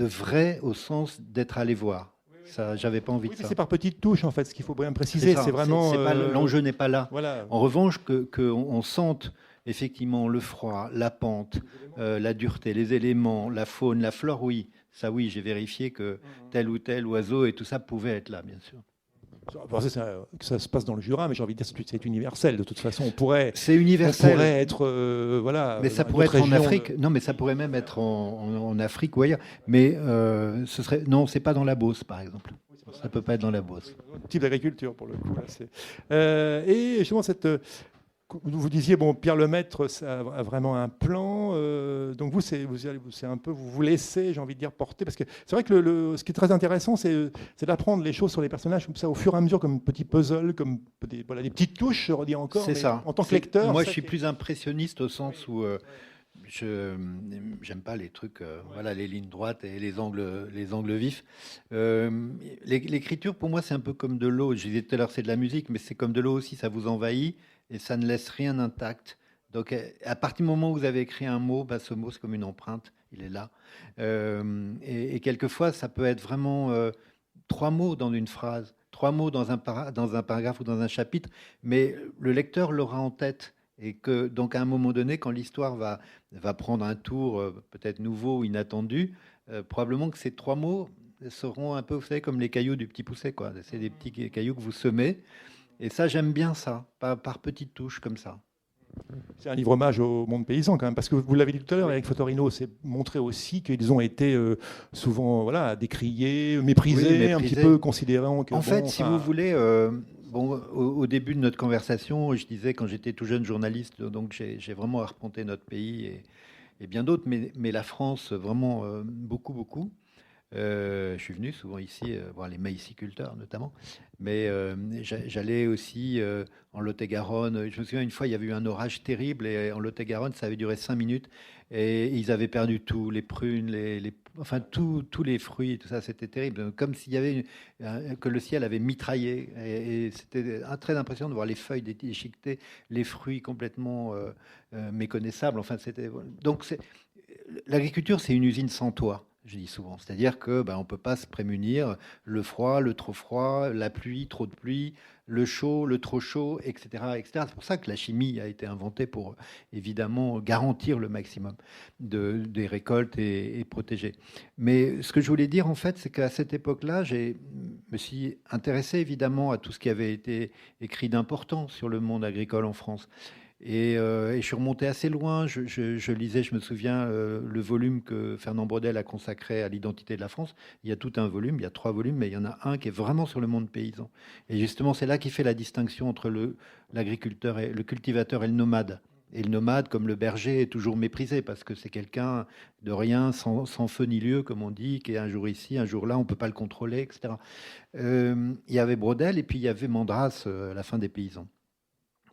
vrai au sens d'être allé voir. Ça, j'avais pas envie de ça. C'est par petites touches, en fait, ce qu'il faut bien préciser. C'est vraiment. L'enjeu n'est pas là. Voilà. En revanche, qu'on sente effectivement le froid, la pente, la dureté, les éléments, la faune, la flore, oui. Ça, oui, j'ai vérifié que tel ou tel oiseau et tout ça pouvait être là, bien sûr. Que ça se passe dans le Jura, mais j'ai envie de dire que c'est universel. De toute façon, on pourrait. C'est universel. On pourrait être, voilà. Mais ça pourrait être en Afrique. Non, mais ça pourrait même être en Afrique ou ailleurs. Mais ce serait. Non, c'est pas dans la Beauce, par exemple. Ça peut pas être dans la Beauce. Type d'agriculture pour le coup. Là, et justement vous disiez, bon, Pierre Lemaître ça a vraiment un plan. Donc c'est un peu, vous vous laissez, j'ai envie de dire, porter. Parce que c'est vrai que ce qui est très intéressant, c'est d'apprendre les choses sur les personnages comme ça, au fur et à mesure, comme petits puzzles, comme des petites touches, je redis encore. C'est ça. En tant que lecteur. Moi, je suis plus impressionniste au sens où j'aime pas les trucs, voilà, les lignes droites et les angles vifs. L'écriture, pour moi, c'est un peu comme de l'eau. Je disais tout à l'heure, c'est de la musique, mais c'est comme de l'eau aussi, ça vous envahit. Et ça ne laisse rien intact. Donc, à partir du moment où vous avez écrit un mot, ce mot, c'est comme une empreinte. Il est là. Et quelquefois, ça peut être vraiment 3 mots dans une phrase, 3 mots dans un paragraphe ou dans un chapitre. Mais le lecteur l'aura en tête. Et que, donc, à un moment donné, quand l'histoire va prendre un tour peut-être nouveau ou inattendu, probablement que ces 3 mots seront un peu, vous savez, comme les cailloux du Petit Poucet, quoi. C'est des petits cailloux que vous semez. Et ça, j'aime bien ça, par petites touches comme ça. C'est un livre hommage au monde paysan quand même, parce que vous l'avez dit tout à l'heure, Éric Fotorino s'est montré aussi qu'ils ont été souvent voilà, décriés, méprisés, un petit peu considérant que... En fait, si vous voulez, au début de notre conversation, je disais quand j'étais tout jeune journaliste, donc j'ai vraiment arpenté notre pays et bien d'autres, mais la France, vraiment beaucoup, beaucoup. Je suis venu souvent ici voir les maïsiculteurs notamment, mais j'allais aussi en Lot-et-Garonne. Je me souviens une fois, il y avait eu un orage terrible et en Lot-et-Garonne, ça avait duré 5 minutes et ils avaient perdu tout, les prunes, enfin tous les fruits, tout ça, c'était terrible, comme s'il y avait que le ciel avait mitraillé et c'était très impressionnant de voir les feuilles déchiquetées, les fruits complètement méconnaissables. Enfin, donc l'agriculture, c'est une usine sans toit. Je dis souvent, c'est-à-dire que on peut pas se prémunir le froid, le trop froid, la pluie, trop de pluie, le chaud, le trop chaud, etc., etc. C'est pour ça que la chimie a été inventée pour évidemment garantir le maximum des récoltes et protéger. Mais ce que je voulais dire en fait, c'est qu'à cette époque-là, me suis intéressé évidemment à tout ce qui avait été écrit d'important sur le monde agricole en France. Et je suis remonté assez loin. Je lisais, je me souviens, le volume que Fernand Braudel a consacré à l'identité de la France. Il y a tout un volume, il y a 3 volumes, mais il y en a un qui est vraiment sur le monde paysan. Et justement, c'est là qu'il fait la distinction entre l'agriculteur et le cultivateur et le nomade. Et le nomade, comme le berger, est toujours méprisé parce que c'est quelqu'un de rien, sans feu ni lieu, comme on dit, qui est un jour ici, un jour là, on ne peut pas le contrôler, etc. Il y avait Braudel et puis il y avait Mandras, La fin des paysans.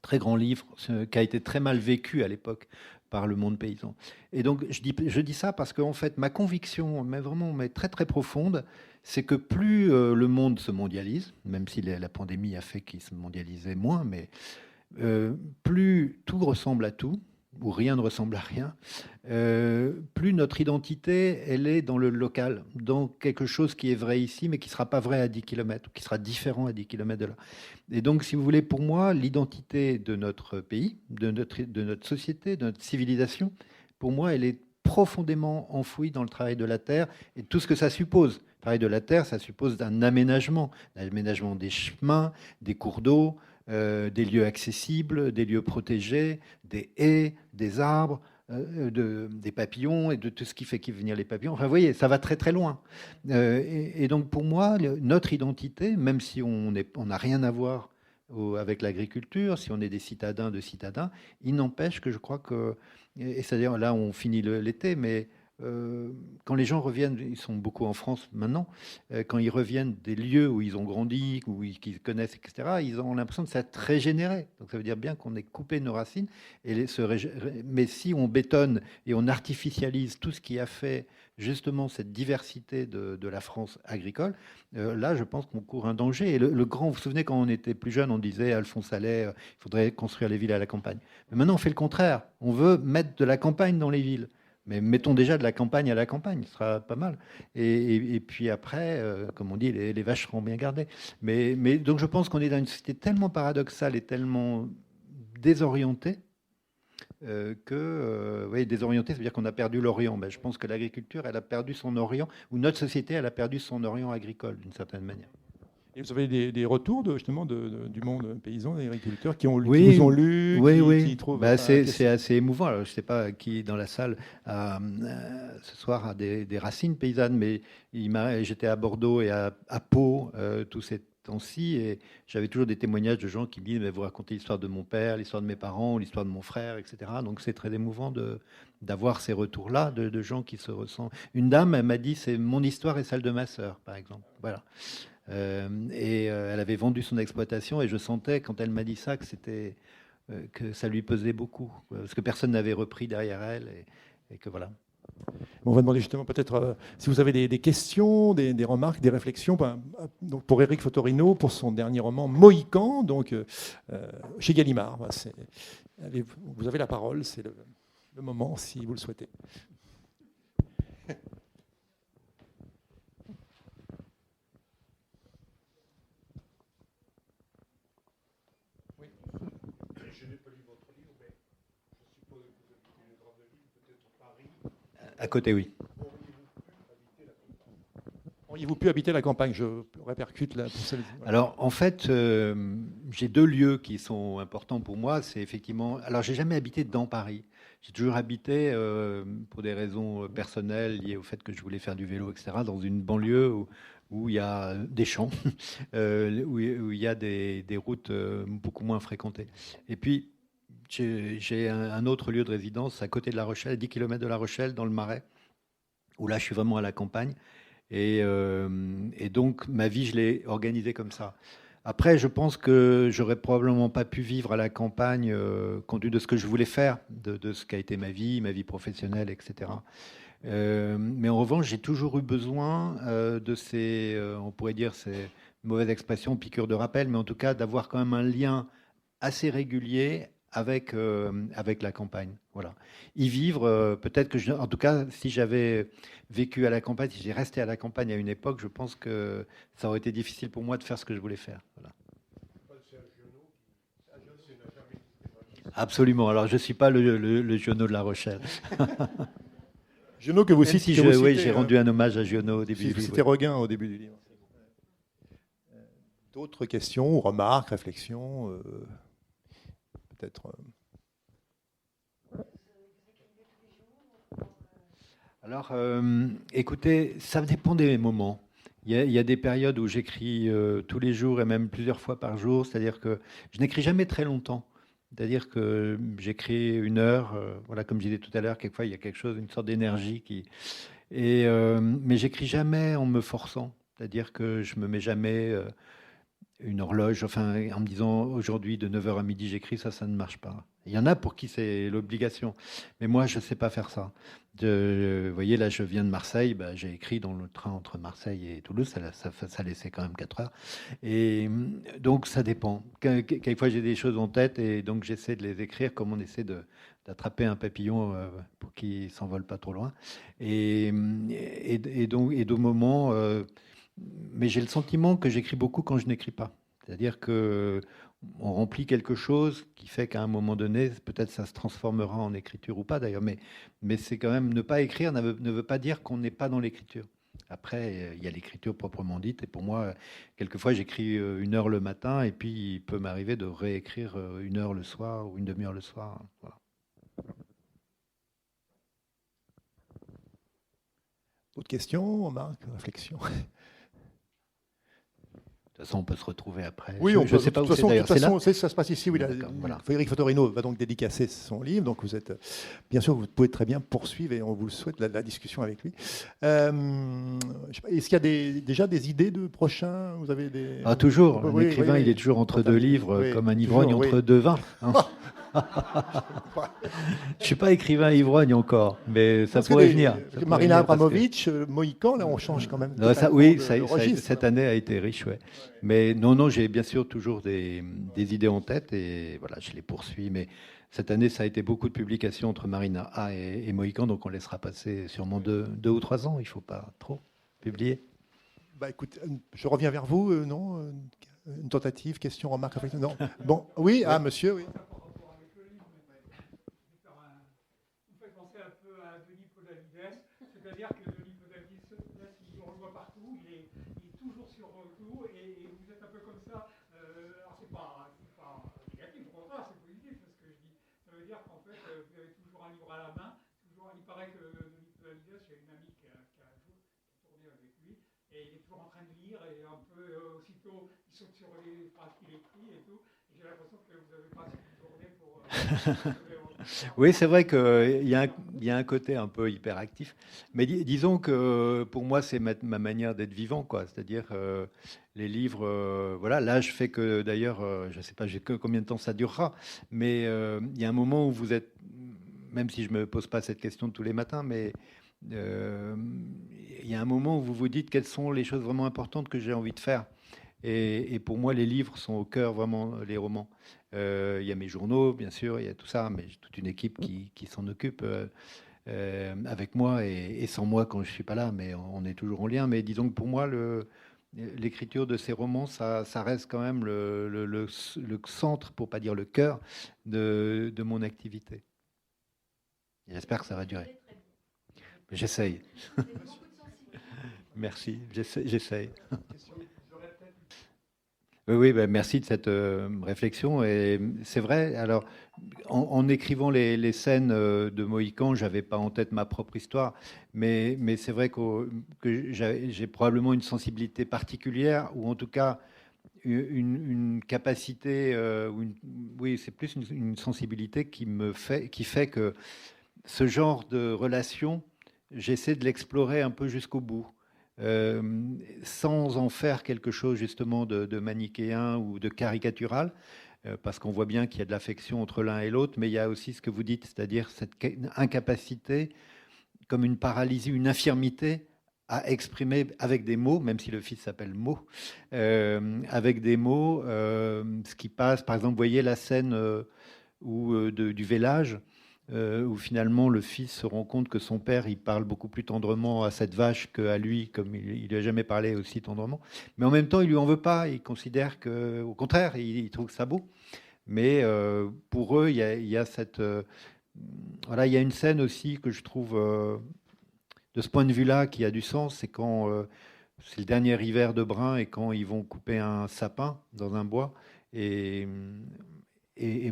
Très grand livre qui a été très mal vécu à l'époque par le monde paysan. Et donc je dis ça parce qu'en fait ma conviction, mais vraiment très très profonde, c'est que plus le monde se mondialise, même si la pandémie a fait qu'il se mondialisait moins, mais plus tout ressemble à tout, où rien ne ressemble à rien, plus notre identité, elle est dans le local, dans quelque chose qui est vrai ici, mais qui ne sera pas vrai à 10 km, ou qui sera différent à 10 km de là. Et donc, si vous voulez, pour moi, l'identité de notre pays, de notre société, de notre civilisation, pour moi, elle est profondément enfouie dans le travail de la terre et tout ce que ça suppose. Le travail de la terre, ça suppose un aménagement des chemins, des cours d'eau, des lieux accessibles, des lieux protégés, des haies, des arbres, des papillons et de tout ce qui fait venir les papillons. Enfin, vous voyez, ça va très très loin. Et donc pour moi, notre identité, même si on n'a rien à voir avec l'agriculture, si on est des citadins de citadins, il n'empêche que je crois que, et c'est-à-dire là on finit l'été, mais quand les gens reviennent, ils sont beaucoup en France maintenant, quand ils reviennent des lieux où ils ont grandi, qu'ils connaissent, etc., ils ont l'impression de s'être régénérés. Donc ça veut dire bien qu'on ait coupé nos racines. Mais si on bétonne et on artificialise tout ce qui a fait justement cette diversité de la France agricole, là je pense qu'on court un danger. Et vous vous souvenez quand on était plus jeune, on disait Alphonse Allais, il faudrait construire les villes à la campagne. Mais maintenant on fait le contraire. On veut mettre de la campagne dans les villes. Mais mettons déjà de la campagne à la campagne, ce sera pas mal. Et puis après, comme on dit, les vaches seront bien gardées. Mais donc je pense qu'on est dans une société tellement paradoxale et tellement désorientée vous voyez, désorientée, ça veut dire qu'on a perdu l'Orient. Ben, je pense que l'agriculture, elle a perdu son Orient, ou notre société, elle a perdu son Orient agricole, d'une certaine manière. Et vous avez des retours justement du monde paysan, des agriculteurs qui vous ont lu, qui trouvent... c'est assez émouvant. Alors, je ne sais pas qui dans la salle ce soir a des racines paysannes, mais j'étais à Bordeaux et à Pau tous ces temps-ci, et j'avais toujours des témoignages de gens qui me disent mais vous racontez l'histoire de mon père, l'histoire de mes parents, l'histoire de mon frère, etc. Donc c'est très émouvant d'avoir ces retours-là de gens qui se ressentent. Une dame, elle m'a dit c'est mon histoire et celle de ma sœur, par exemple. Voilà. Elle avait vendu son exploitation et je sentais quand elle m'a dit ça que ça lui pesait beaucoup parce que personne n'avait repris derrière elle et que voilà. On va demander justement peut-être si vous avez des questions, des remarques, des réflexions donc pour Éric Fotorino pour son dernier roman Mohican, donc chez Gallimard. Vous avez la parole, c'est le moment si vous le souhaitez. À côté, oui. Auriez-vous pu habiter la campagne? Je répercute là pour celle. Voilà. Alors, en fait, j'ai 2 lieux qui sont importants pour moi. C'est effectivement. Alors, j'ai jamais habité dans Paris. J'ai toujours habité, pour des raisons personnelles liées au fait que je voulais faire du vélo, etc., dans une banlieue où il y a des champs, où il y a des routes beaucoup moins fréquentées. Et puis, j'ai un autre lieu de résidence à côté de La Rochelle, à 10 km de La Rochelle, dans le Marais, où là, je suis vraiment à la campagne. Et donc, ma vie, je l'ai organisée comme ça. Après, je pense que j'aurais probablement pas pu vivre à la campagne, compte tenu de ce que je voulais faire, de ce qu'a été ma vie professionnelle, etc. Mais en revanche, j'ai toujours eu besoin de ces, on pourrait dire, ces mauvaises expressions, piqûres de rappel, mais en tout cas, d'avoir quand même un lien assez régulier avec la campagne. Voilà. Y vivre, peut-être que en tout cas, si j'avais vécu à la campagne, si j'ai resté à la campagne à une époque, je pense que ça aurait été difficile pour moi de faire ce que je voulais faire. Voilà. Absolument. Alors, je ne suis pas le Giono de La Rochelle. Giono que vous Même citez. si oui, j'ai rendu un hommage à Giono au début du livre. C'était Regain au début du livre. D'autres questions, remarques, réflexions peut-être. Alors, écoutez, ça dépend des moments. Il y a des périodes où j'écris tous les jours et même plusieurs fois par jour, c'est-à-dire que je n'écris jamais très longtemps. C'est-à-dire que j'écris 1 heure, voilà, comme je disais tout à l'heure, quelquefois il y a quelque chose, une sorte d'énergie qui. Mais j'écris jamais en me forçant. C'est-à-dire que je me mets jamais une horloge, enfin, en me disant aujourd'hui de 9 h à midi j'écris, ça ne marche pas. Il y en a pour qui c'est l'obligation, mais moi je ne sais pas faire ça. Vous voyez, là je viens de Marseille, j'ai écrit dans le train entre Marseille et Toulouse, ça laissait quand même 4 heures. Et donc ça dépend. Quelquefois j'ai des choses en tête et donc j'essaie de les écrire comme on essaie d'attraper un papillon pour qu'il ne s'envole pas trop loin. Donc, d'autres moments. Mais j'ai le sentiment que j'écris beaucoup quand je n'écris pas. C'est-à-dire que on remplit quelque chose qui fait qu'à un moment donné, peut-être ça se transformera en écriture ou pas d'ailleurs, mais c'est quand même ne pas écrire ne veut pas dire qu'on n'est pas dans l'écriture. Après, il y a l'écriture proprement dite, et pour moi, quelquefois j'écris 1 heure le matin, et puis il peut m'arriver de réécrire 1 heure le soir ou une demi-heure le soir. Voilà. D'autres questions, remarques, réflexions? De toute façon, on peut se retrouver après. Oui, je ne sais pas où c'est de d'ailleurs. toute façon, ça se passe ici. Oui, Voilà. Frédéric Fotorino va donc dédicacer son livre. Donc vous êtes, bien sûr, vous pouvez très bien poursuivre et on vous le souhaite la discussion avec lui. Est-ce qu'il y a déjà des idées de prochains? Vous avez des... Toujours. Oui, Un écrivain, il est toujours entre 2 livres, oui, comme un ivrogne toujours, entre 2 vins. Hein. Je ne suis pas écrivain ivrogne encore, mais ça pourrait venir. Marina Abramovic, Mohican, là on change quand même. Oui, cette année a été riche. Ouais. Mais non, j'ai bien sûr toujours des idées en tête et voilà, je les poursuis. Mais cette année, ça a été beaucoup de publications entre Marina A et Mohican, donc on laissera passer sûrement 2 ou 3 ans. Il ne faut pas trop publier. Écoute, je reviens vers vous, non? Une tentative, question, remarque, réflexion? Non. Bon, oui, monsieur, oui. C'est-à-dire que Denis Podalides, on le voit partout, il est toujours sur tout, et vous êtes un peu comme ça. Alors c'est pas négatif, au contraire, c'est positif ce que je dis. Ça veut dire qu'en fait, vous avez toujours un livre à la main. Il paraît que Denis Podalides, j'ai une amie qui a tourné avec lui, et il est toujours en train de lire, et un peu aussitôt, il saute sur les phrases qu'il écrit et tout. Et j'ai l'impression que vous avez pas assez de journée pour... Oui, c'est vrai qu'il y a un côté un peu hyperactif. Mais disons que pour moi, c'est ma manière d'être vivant, quoi. C'est-à-dire les livres, voilà. Là, je fais que, d'ailleurs, je ne sais pas combien de temps ça durera, mais il y a un moment où vous êtes, même si je ne me pose pas cette question tous les matins, mais il y a un moment où vous vous dites quelles sont les choses vraiment importantes que j'ai envie de faire. Et pour moi, les livres sont au cœur, vraiment, les romans. Il y a mes journaux, bien sûr, il y a tout ça, mais j'ai toute une équipe qui s'en occupe avec moi et sans moi quand je ne suis pas là, mais on est toujours en lien. Mais disons que pour moi, l'écriture de ces romans, ça reste quand même le centre, pour ne pas dire le cœur, de mon activité. J'espère que ça va durer. J'essaye. Merci, j'essaye. Oui, ben merci de cette réflexion. Et c'est vrai, alors, en écrivant les scènes de Mohican, je n'avais pas en tête ma propre histoire, mais c'est vrai que j'ai probablement une sensibilité particulière, ou en tout cas une capacité, oui, c'est plus une sensibilité qui fait que ce genre de relation, j'essaie de l'explorer un peu jusqu'au bout, euh, sans en faire quelque chose justement de manichéen ou de caricatural, parce qu'on voit bien qu'il y a de l'affection entre l'un et l'autre, mais il y a aussi ce que vous dites, c'est-à-dire cette incapacité, comme une paralysie, une infirmité à exprimer avec des mots, même si le fils s'appelle Mo, avec des mots, ce qui passe. Par exemple, vous voyez la scène du vélage, où finalement le fils se rend compte que son père, il parle beaucoup plus tendrement à cette vache qu'à lui, comme il lui a jamais parlé aussi tendrement. Mais en même temps, il lui en veut pas. Il considère que, au contraire, il trouve ça beau. Mais pour eux, il y a cette voilà, il y a une scène aussi que je trouve de ce point de vue-là qui a du sens, c'est quand c'est le dernier hiver de Brun et quand ils vont couper un sapin dans un bois et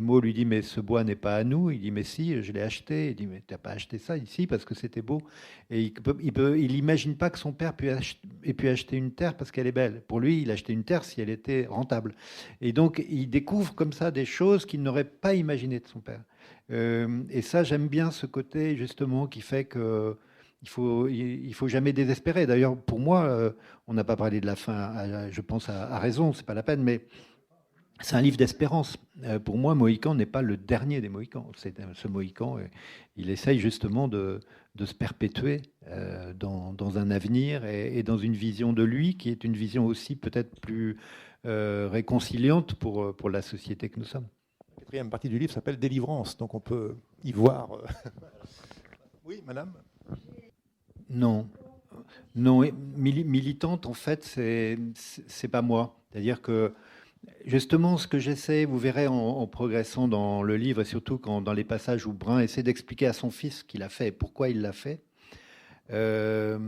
Mo lui dit mais ce bois n'est pas à nous. Il dit mais si, je l'ai acheté. Il dit mais t'as pas acheté ça ici parce que c'était beau. Et il imagine pas que son père ait pu acheter une terre parce qu'elle est belle. Pour lui, il achetait une terre si elle était rentable. Et donc il découvre comme ça des choses qu'il n'aurait pas imaginées de son père. Et ça, j'aime bien ce côté justement qui fait que il faut jamais désespérer. D'ailleurs, pour moi, on n'a pas parlé de la fin, je pense à raison, c'est pas la peine, mais c'est un livre d'espérance. Pour moi, Mohican n'est pas le dernier des Mohicans. Ce Mohican, il essaye justement de se perpétuer dans un avenir et dans une vision de lui qui est une vision aussi peut-être plus réconciliante pour la société que nous sommes. La quatrième partie du livre s'appelle Délivrance, donc on peut y voir. Oui, madame. Non, non, militante, en fait, c'est pas moi. C'est-à-dire que justement, ce que j'essaie, vous verrez en progressant dans le livre, et surtout dans les passages où Brun essaie d'expliquer à son fils ce qu'il a fait et pourquoi il l'a fait, il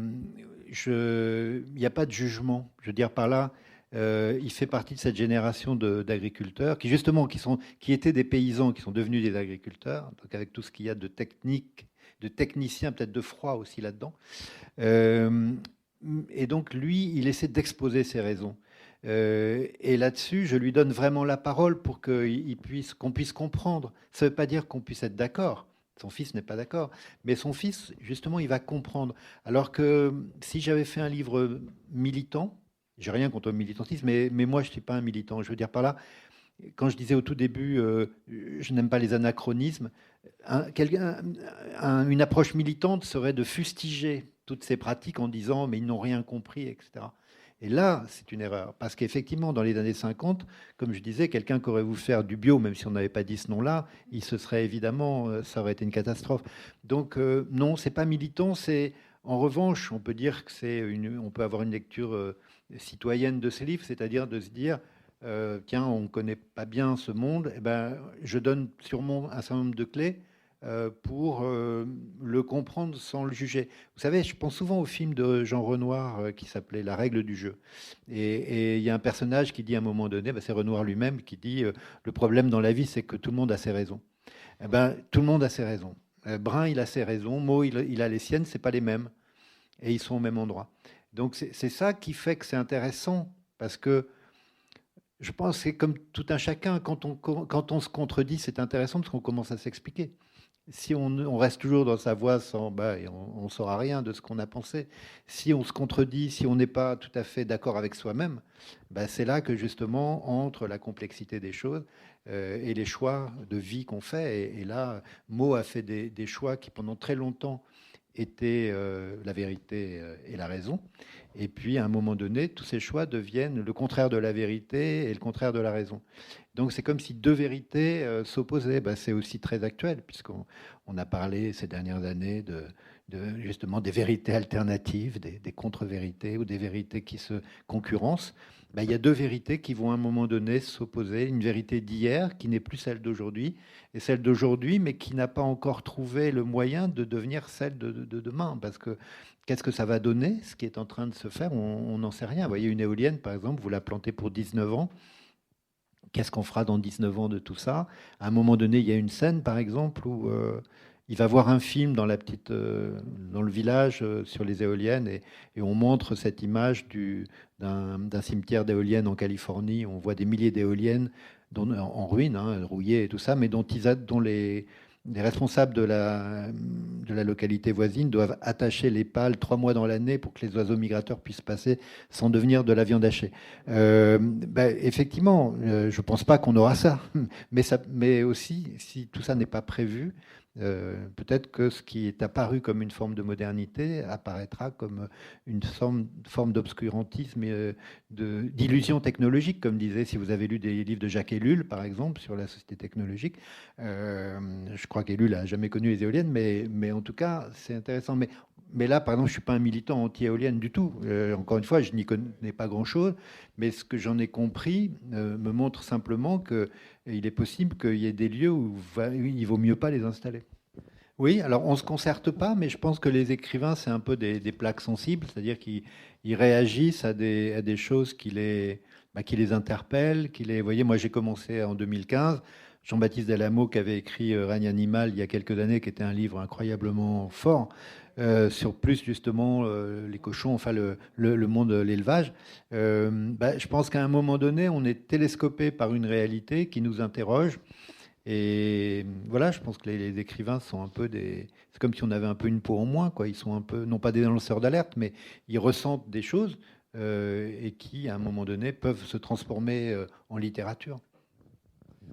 n'y a pas de jugement. Je veux dire par là, il fait partie de cette génération d'agriculteurs qui justement qui étaient des paysans, qui sont devenus des agriculteurs, donc avec tout ce qu'il y a de technique, de techniciens, peut-être de froid aussi là-dedans. Et donc lui, il essaie d'exposer ses raisons. Et là-dessus, je lui donne vraiment la parole pour qu'on puisse comprendre. Ça ne veut pas dire qu'on puisse être d'accord. Son fils n'est pas d'accord. Mais son fils, justement, il va comprendre. Alors que si j'avais fait un livre militant, j'ai rien contre le militantisme, mais moi, je ne suis pas un militant. Je veux dire par là, quand je disais au tout début, je n'aime pas les anachronismes, une approche militante serait de fustiger toutes ces pratiques en disant mais ils n'ont rien compris, etc. Et là, c'est une erreur. Parce qu'effectivement, dans les années 50, comme je disais, quelqu'un qui aurait voulu faire du bio, même si on n'avait pas dit ce nom-là, il se serait évidemment, ça aurait été une catastrophe. Donc non, c'est pas militant, c'est en revanche, on peut dire que on peut avoir une lecture citoyenne de ces livres, c'est-à-dire de se dire, tiens, on ne connaît pas bien ce monde, eh ben, je donne sûrement un certain nombre de clés pour le comprendre sans le juger. Vous savez, je pense souvent au film de Jean Renoir qui s'appelait La règle du jeu. Et il y a un personnage qui dit à un moment donné, c'est Renoir lui-même, qui dit le problème dans la vie, c'est que tout le monde a ses raisons. Eh ben, tout le monde a ses raisons. Brun, il a ses raisons, Mo, il a les siennes, c'est pas les mêmes. Et ils sont au même endroit. Donc c'est ça qui fait que c'est intéressant, parce que je pense que c'est comme tout un chacun, quand on se contredit, c'est intéressant parce qu'on commence à s'expliquer. Si on reste toujours dans sa voie, on ne saura rien de ce qu'on a pensé. Si on se contredit, si on n'est pas tout à fait d'accord avec soi-même, c'est là que justement entre la complexité des choses et les choix de vie qu'on fait. Et là, Mo a fait des choix qui pendant très longtemps étaient la vérité et la raison. Et puis à un moment donné, tous ces choix deviennent le contraire de la vérité et le contraire de la raison. Donc c'est comme si deux vérités s'opposaient. C'est aussi très actuel, puisqu'on a parlé ces dernières années justement des vérités alternatives, des contre-vérités ou des vérités qui se concurrencent. Il y a deux vérités qui vont à un moment donné s'opposer. Une vérité d'hier qui n'est plus celle d'aujourd'hui, et celle d'aujourd'hui, mais qui n'a pas encore trouvé le moyen de devenir celle de demain. Parce que qu'est-ce que ça va donner, ce qui est en train de se faire? On n'en sait rien. Vous voyez, une éolienne, par exemple, vous la plantez pour 19 ans. Qu'est-ce qu'on fera dans 19 ans de tout ça? À un moment donné, il y a une scène, par exemple, où il va voir un film dans le village sur les éoliennes, et on montre cette image d'un cimetière d'éoliennes en Californie. On voit des milliers d'éoliennes en ruine, rouillées et tout ça, mais dont les responsables de la localité voisine doivent attacher les pales 3 mois dans l'année pour que les oiseaux migrateurs puissent passer sans devenir de la viande hachée. Effectivement, je ne pense pas qu'on aura ça, mais aussi, si tout ça n'est pas prévu, peut-être que ce qui est apparu comme une forme de modernité apparaîtra comme une forme d'obscurantisme, d'illusion technologique, comme disait, si vous avez lu des livres de Jacques Ellul, par exemple, sur la société technologique. Je crois qu'Ellul n'a jamais connu les éoliennes, mais en tout cas, c'est intéressant. Mais là, par exemple, je ne suis pas un militant anti-éolienne du tout. Encore une fois, je n'y connais pas grand-chose, mais ce que j'en ai compris me montre simplement qu'il est possible qu'il y ait des lieux où il ne vaut mieux pas les installer. Oui, alors on ne se concerte pas, mais je pense que les écrivains, c'est un peu des plaques sensibles, c'est-à-dire qu'ils réagissent à des choses qui les interpellent. Vous voyez, moi j'ai commencé en 2015. Jean-Baptiste Delamot, qui avait écrit Règne animal il y a quelques années, qui était un livre incroyablement fort, sur plus justement les cochons, enfin le monde de l'élevage. Je pense qu'à un moment donné, on est télescopé par une réalité qui nous interroge. Et voilà, je pense que les écrivains sont un peu c'est comme si on avait un peu une peau en moins, quoi. Ils sont un peu, non pas des lanceurs d'alerte, mais ils ressentent des choses et qui, à un moment donné, peuvent se transformer en littérature.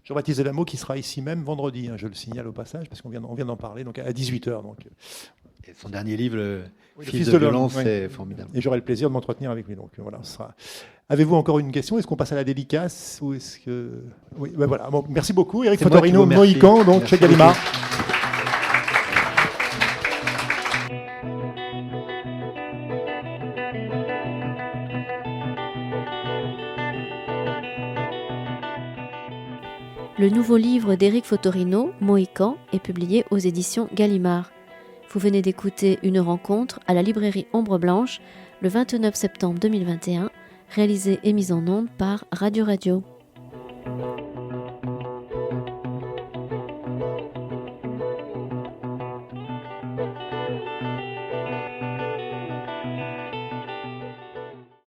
Jean-Baptiste Delamot qui sera ici même vendredi, je le signale au passage, parce qu'on vient d'en parler, donc à 18h. Et son dernier livre, Le Fils de de l'homme, violence, c'est formidable. Et j'aurai le plaisir de m'entretenir avec lui. Donc voilà, ce sera... Avez-vous encore une question? Est-ce qu'on passe à la dédicace ou est-ce que... Oui, voilà. Bon, merci beaucoup, Éric Fotorino, Mohican, donc chez Gallimard. Le nouveau livre d'Éric Fotorino, Mohican, est publié aux éditions Gallimard. Vous venez d'écouter une rencontre à la librairie Ombre Blanche le 29 septembre 2021, réalisée et mise en onde par Radio Radio.